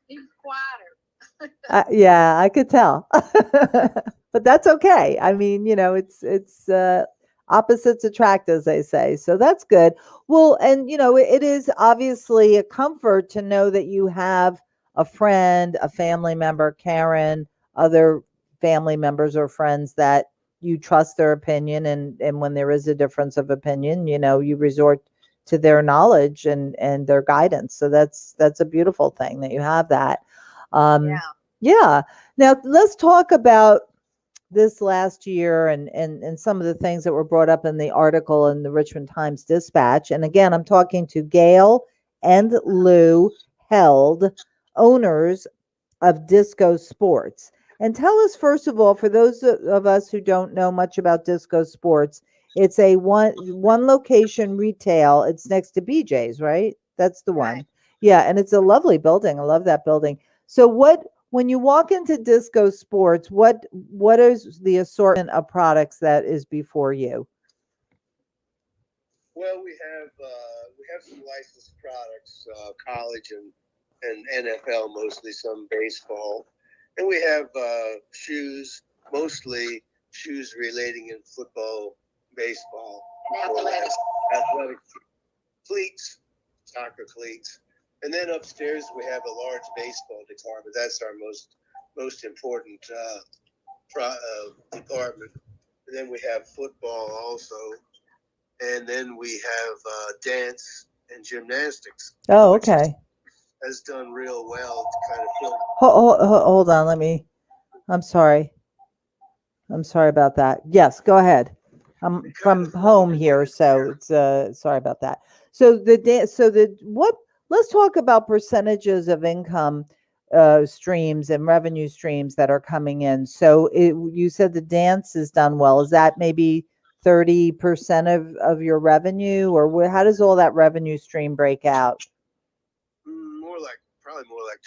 He's quieter. Yeah, I could tell. But that's okay. I mean, it's opposites attract, as they say. So that's good. Well, and it is obviously a comfort to know that you have a friend, a family member, Karen, other family members or friends that you trust their opinion, and when there is a difference of opinion, you resort to their knowledge and their guidance. So that's a beautiful thing that you have that. Yeah. Now let's talk about this last year and some of the things that were brought up in the article in the Richmond Times-Dispatch. And again, I'm talking to Gail and Lou Held, owners of Disco Sports. And tell us, first of all, for those of us who don't know much about Disco Sports, it's a one location retail. It's next to BJ's, right? That's the one. Right. Yeah, and it's a lovely building. I love that building. So when you walk into Disco Sports, what is the assortment of products that is before you? Well, we have some licensed products, college and NFL, mostly some baseball, and we have shoes, mostly shoes relating in football, baseball, athletic cleats, soccer cleats, And then upstairs we have a large baseball department. That's our most important department. And then we have football also, and then we have dance and gymnastics. Oh, which okay. has done real well to kind of fill. Hold on. I'm sorry. I'm sorry about that. Yes, go ahead. I'm from home here, so it's sorry about that. So let's talk about percentages of income streams and revenue streams that are coming in. So you said the dance is done well. Is that maybe 30% of your revenue, or how does all that revenue stream break out? Probably more like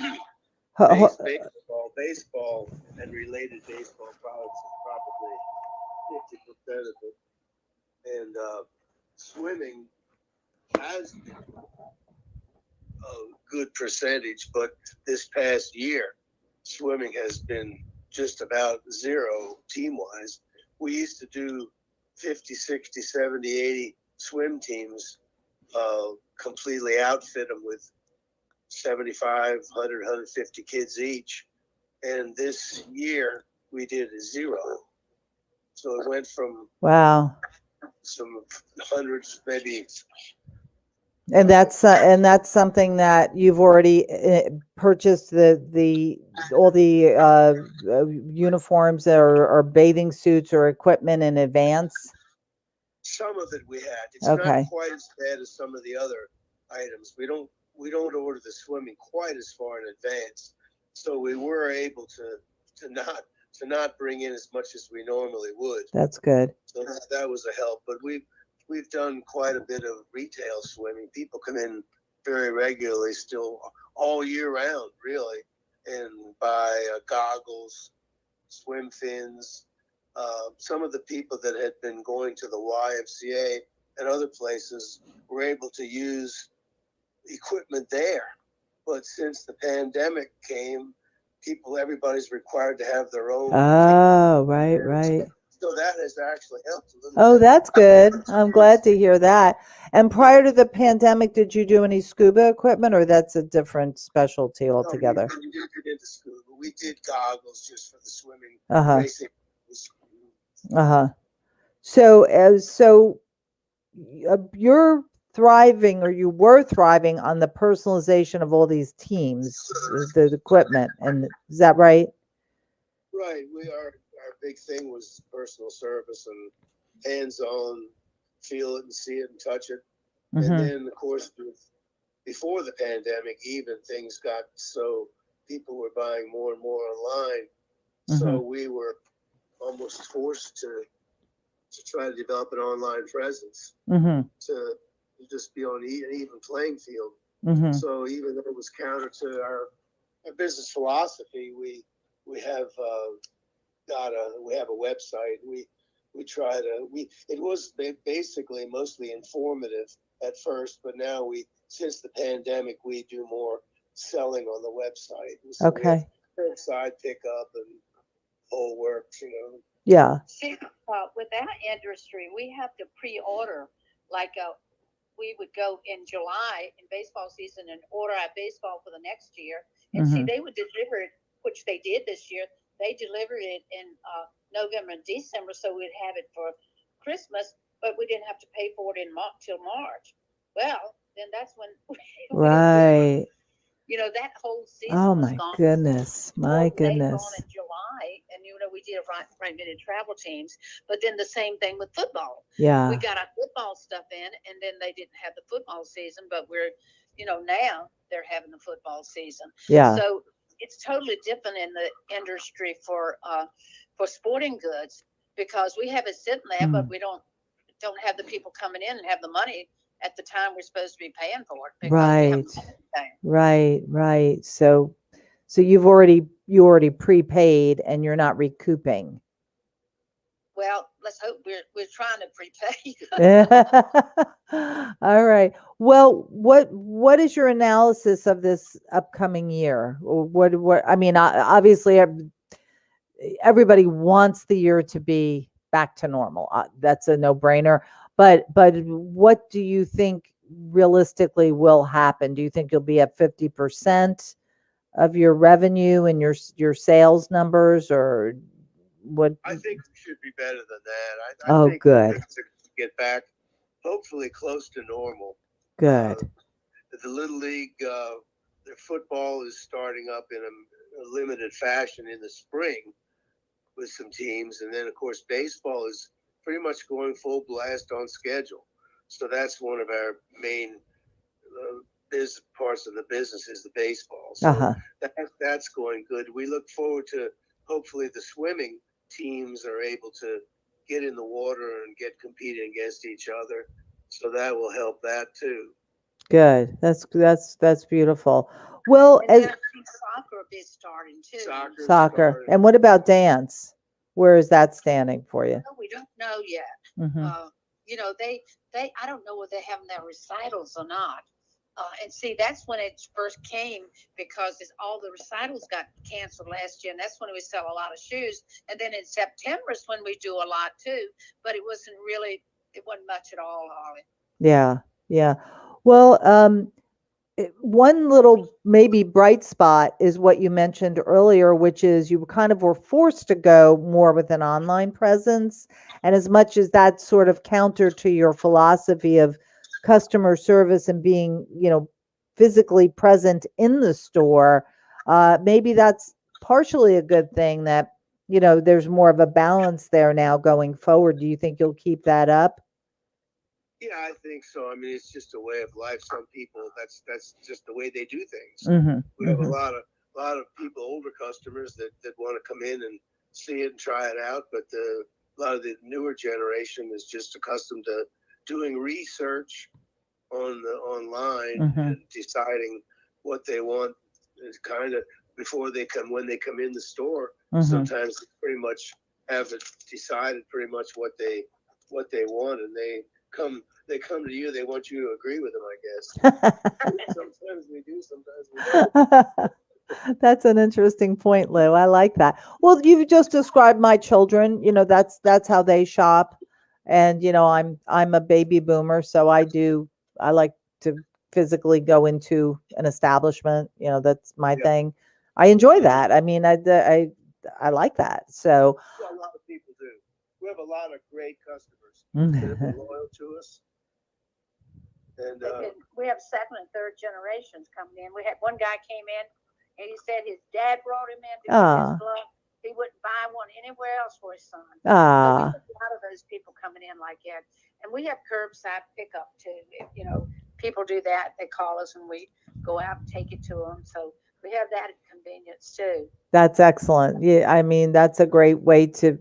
20%. Ho- Baseball and related baseball products is probably 50% of it. And swimming has been a good percentage, but this past year, swimming has been just about zero team-wise. We used to do 50, 60, 70, 80 swim teams, completely outfit them with 75, 100, 150 kids each. And this year we did a zero. So it went from Wow. some hundreds, maybe. And that's something that you've already purchased all the uniforms or bathing suits or equipment in advance. Some of it we had. It's Okay. not quite as bad as some of the other items. We don't order the swimming quite as far in advance, so we were able to not bring in as much as we normally would. That's good. So that was a help. But we've done quite a bit of retail swimming. People come in very regularly, still all year round, really, and buy goggles, swim fins. Some of the people that had been going to the YMCA and other places were able to use equipment there. But since the pandemic came, everybody's required to have their own. Oh, right. So that has actually helped a little Oh, bit. that's good. I'm glad to hear that. And prior to the pandemic, did you do any scuba equipment, or that's a different specialty altogether? No, we didn't get into scuba. We did goggles just for the swimming. Uh-huh. Basic. Uh-huh. So you're thriving, or you were thriving on the personalization of all these teams, the equipment, and is that right? Right. Our big thing was personal service and hands-on, feel it and see it and touch it. Mm-hmm. And then, of course, before the pandemic, even things got so people were buying more and more online. Mm-hmm. So we were almost forced to try to develop an online presence, Mm-hmm. to just be on an even playing field. Mm-hmm. So even though it was counter to our business philosophy, we have we have a website. It was basically mostly informative at first, but now since the pandemic, we do more selling on the website. So Okay. curbside pickup and whole works, Yeah. See, with that industry, we have to pre-order. Like we would go in July in baseball season and order our baseball for the next year. And see, they would deliver it, which they did this year. They delivered it in November and December, so we'd have it for Christmas, but we didn't have to pay for it till March. Well, then that's when Right. that whole season. Oh was my gone. goodness. My goodness. Gone in July, and we did right-minute travel teams, but then the same thing with football. Yeah. We got our football stuff in, and then they didn't have the football season, but we're, now they're having the football season. Yeah. So it's totally different in the industry for sporting goods, because we have it sitting there, but we don't have the people coming in and have the money at the time we're supposed to be paying for it. Because Right. So you already prepaid and you're not recouping. Well, let's hope we're trying to prepay. All right. Well, what is your analysis of this upcoming year? What I mean, obviously everybody wants the year to be back to normal. That's a no-brainer. But what do you think realistically will happen? Do you think you'll be at 50% of your revenue and your sales numbers, or what? I think we should be better than that. I Oh, think good. things are gonna get back, hopefully close to normal. Good. The Little League, their football is starting up in a limited fashion in the spring with some teams. And then, of course, baseball is pretty much going full blast on schedule. So that's one of our main business parts of the business is the baseball. So Uh-huh. that's going good. We look forward to hopefully the swimming teams are able to get in the water and get competing against each other. So that will help that too. Good. That's beautiful. Well, And as then I think soccer is starting too. soccer. started. And what about dance? Where is that standing for you? No, we don't know yet. Hmm. I don't know whether they're having their recitals or not. And see, that's when it first came because all the recitals got canceled last year, and that's when we sell a lot of shoes. And then in September is when we do a lot too, but it wasn't much at all, Holly. Yeah. Yeah. Well, one little maybe bright spot is what you mentioned earlier, which is you kind of were forced to go more with an online presence. And as much as that's sort of counter to your philosophy of customer service and being, physically present in the store, maybe that's partially a good thing that, there's more of a balance there now going forward. Do you think you'll keep that up? Yeah, I think so. I mean, it's just a way of life. Some people, that's just the way they do things. Mm-hmm. We have a lot of people, older customers that want to come in and see it and try it out. But a lot of the newer generation is just accustomed to doing research online Mm-hmm. and deciding what they want. It's kind of when they come in the store. Mm-hmm. Sometimes they pretty much have it decided pretty much what they want, and they come to you. They want you to agree with them, I guess. Sometimes we do, sometimes we don't. That's an interesting point, Lou. I like that. Well, you've just described my children. That's how they shop, and I'm a baby boomer, so I like to physically go into an establishment. That's my Yeah. thing. I enjoy that. I mean, I like that. So Well, a lot of people do. We have a lot of great customers that have been loyal to us. And We have second and third generations coming in. We had one guy came in and he said his dad brought him in to get his glove. He wouldn't buy one anywhere else for his son. So we have a lot of those people coming in like that. And we have curbside pickup too. If, people do that, they call us and we go out and take it to them. So we have that convenience too. That's excellent. Yeah, I mean, that's a great way to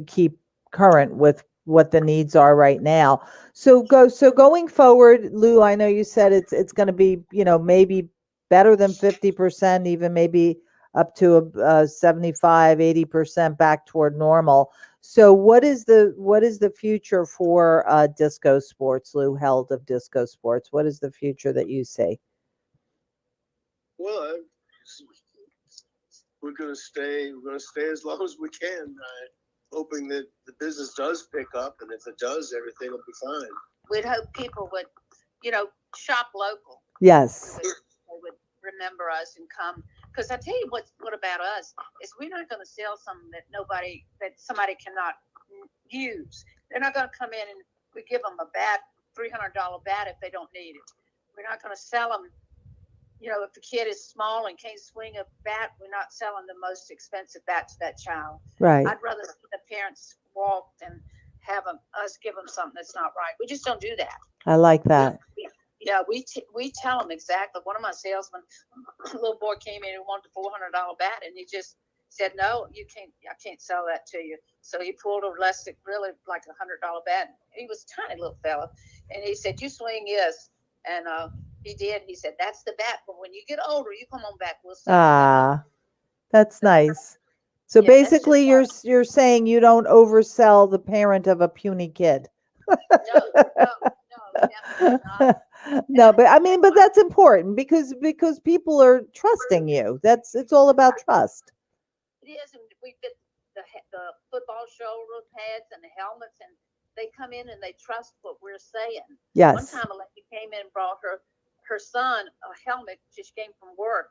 keep current with what the needs are right now. So going forward, Lou, I know you said it's going to be, maybe better than 50%, even maybe up to 75, 80% back toward normal. So what is the future for Disco Sports, Lou Held of Disco Sports? What is the future that you see? well, we're going to stay as long as we can, hoping that the business does pick up, and if it does, everything will be fine. We'd hope people would, shop local. Yes. They would remember us and come. Because I tell you what about us is we're not going to sell something that somebody cannot use. They're not going to come in and we give them a bat, $300 bat if they don't need it. We're not going to sell them. If the kid is small and can't swing a bat, we're not selling the most expensive bat to that child. Right. I'd rather see the parents walk than have us give them something that's not right. We just don't do that. I like that. Yeah, we tell them exactly. One of my salesmen, a little boy came in and wanted a $400 bat, and he just said, "No, you can't. I can't sell that to you." So he pulled a really like $100 bat. He was a tiny little fella, and he said, "You swing this," and he did. He said, "That's the bat. But when you get older, you come on back. We'll sell." Ah, that's nice. So Yeah, that's basically, just you're saying you don't oversell the parent of a puny kid. no, definitely not. No, but I mean, but that's important because people are trusting you. It's all about trust. It is, and we get the football shoulder pads and the helmets, and they come in and they trust what we're saying. One Yes. time a lady came in and brought her son a helmet. She came from work.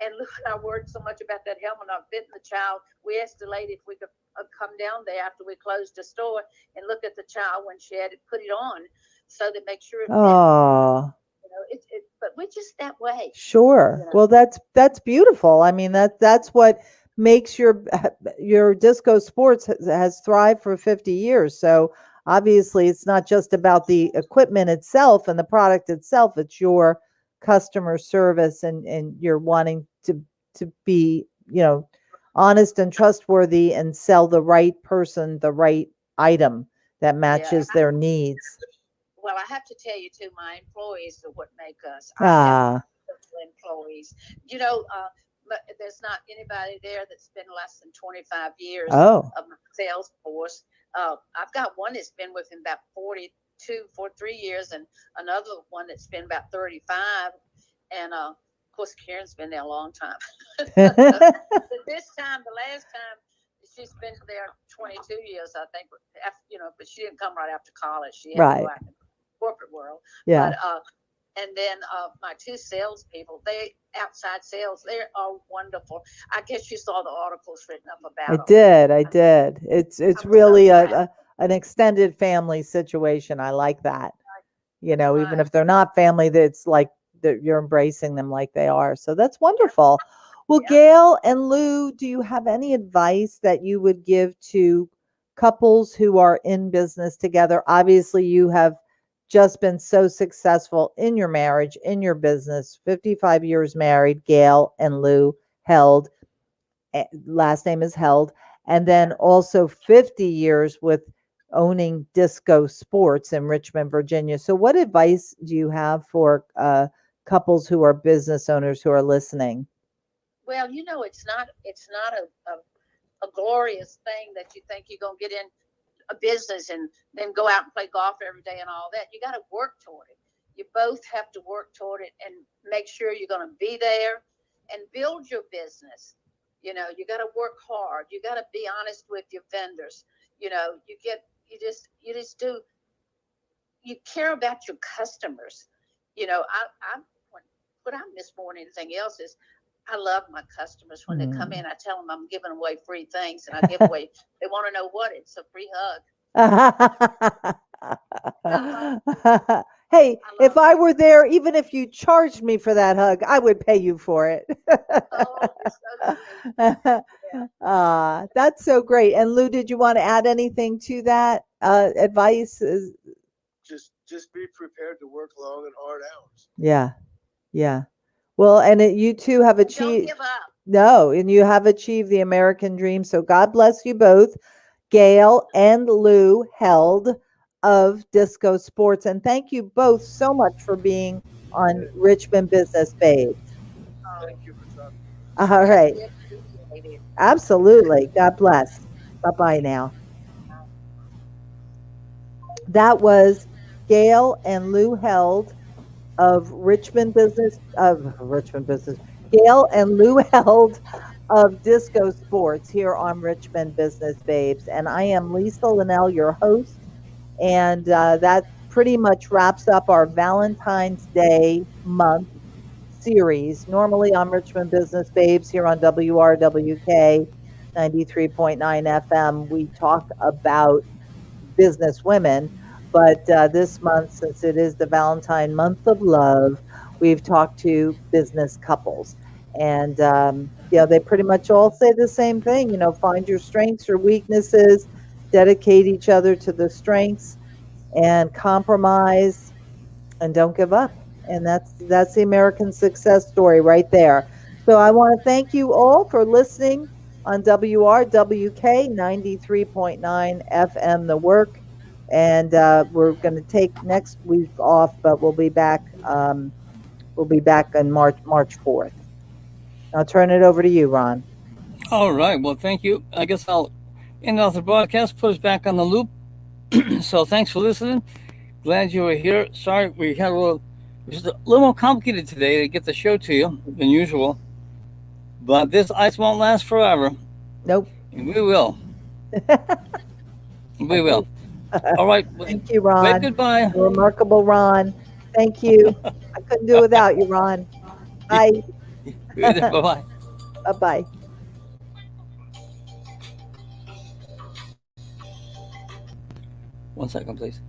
And Lou and I worried so much about that helmet not fitting the child. We asked the lady if we could come down there after we closed the store and look at the child when she had it, put it on, so to make sure it fit. Oh, You know, but we're just that way. sure. You know? Well, that's beautiful. I mean, that's what makes your Disco Sports has thrived for 50 years. So obviously, it's not just about the equipment itself and the product itself. It's your customer service and you're wanting to be, honest and trustworthy and sell the right person the right item that matches their needs. Well, I have to tell you too, my employees are what make us. I Ah, have wonderful employees. You know, but there's not anybody there that's been less than 25 years oh, of my sales force. I've got one that's been with him about 43 years, and another one that's been about 35. And of course, Karen's been there a long time. But this time, the last time, she's been there 22 years, I think. But she didn't come right after college. She had to go out in the corporate world. yeah. But and then my two salespeople, they outside sales, they are wonderful. I guess you saw the articles written up about them. I did. It's I'm really so glad. an extended family situation. I like that. Even Right. if they're not family, that's like that you're embracing them like they are. So that's wonderful. Well, Yeah. Gail and Lou, do you have any advice that you would give to couples who are in business together? Obviously, you have just been so successful in your marriage, in your business, 55 years married, Gail and Lou Held. Last name is Held. And then also 50 years with owning Disco Sports in Richmond, Virginia. So, what advice do you have for couples who are business owners who are listening? Well, it's not a glorious thing that you think you're gonna get in a business and then go out and play golf every day and all that. You got to work toward it. You both have to work toward it and make sure you're going to be there and build your business. You got to work hard. You got to be honest with your vendors. You just do. You care about your customers. What I miss more than anything else is I love my customers. When they come in, I tell them I'm giving away free things, and I give away. They want to know what it's a free hug. Hey, if I were there, even if you charged me for that hug, I would pay you for it. Oh, you're so sweet. That's so great. And Lou, did you want to add anything to that advice? Just be prepared to work long and hard hours. Yeah, yeah. Well, and you two have Don't achieved. give up. No, and you have achieved the American dream. So God bless you both, Gail and Lou Held of Disco Sports. And thank you both so much for being on Richmond Business Babes. Thank you for talking. All right. We appreciate it. Absolutely. God bless. Bye bye now. That was Gail and Lou Held of Richmond Business, Gail and Lou Held of Disco Sports here on Richmond Business Babes. And I am Lisa Linnell, your host. And that pretty much wraps up our Valentine's Day month series. Normally on Richmond Business Babes here on WRWK 93.9 FM, we talk about business women. But this month, since it is the Valentine month of love, we've talked to business couples. And, they pretty much all say the same thing, find your strengths, your weaknesses, dedicate each other to the strengths and compromise and don't give up. And that's the American success story right there. So I want to thank you all for listening on WRWK 93.9 FM, The Work. And we're going to take next week off, but we'll be back. We'll be back on March 4th. I'll turn it over to you, Ron. All right. Well, thank you. I guess I'll end off the broadcast, put us back on the loop. So thanks for listening. Glad you were here. Sorry we had it was a little more complicated today to get the show to you than usual. But this ice won't last forever. Nope. And we will. We will. All right. Thank you, Wave Ron. goodbye. Remarkable, Ron. Thank you. I couldn't do without you, Ron. Bye. Bye bye. Bye-bye. One second, please.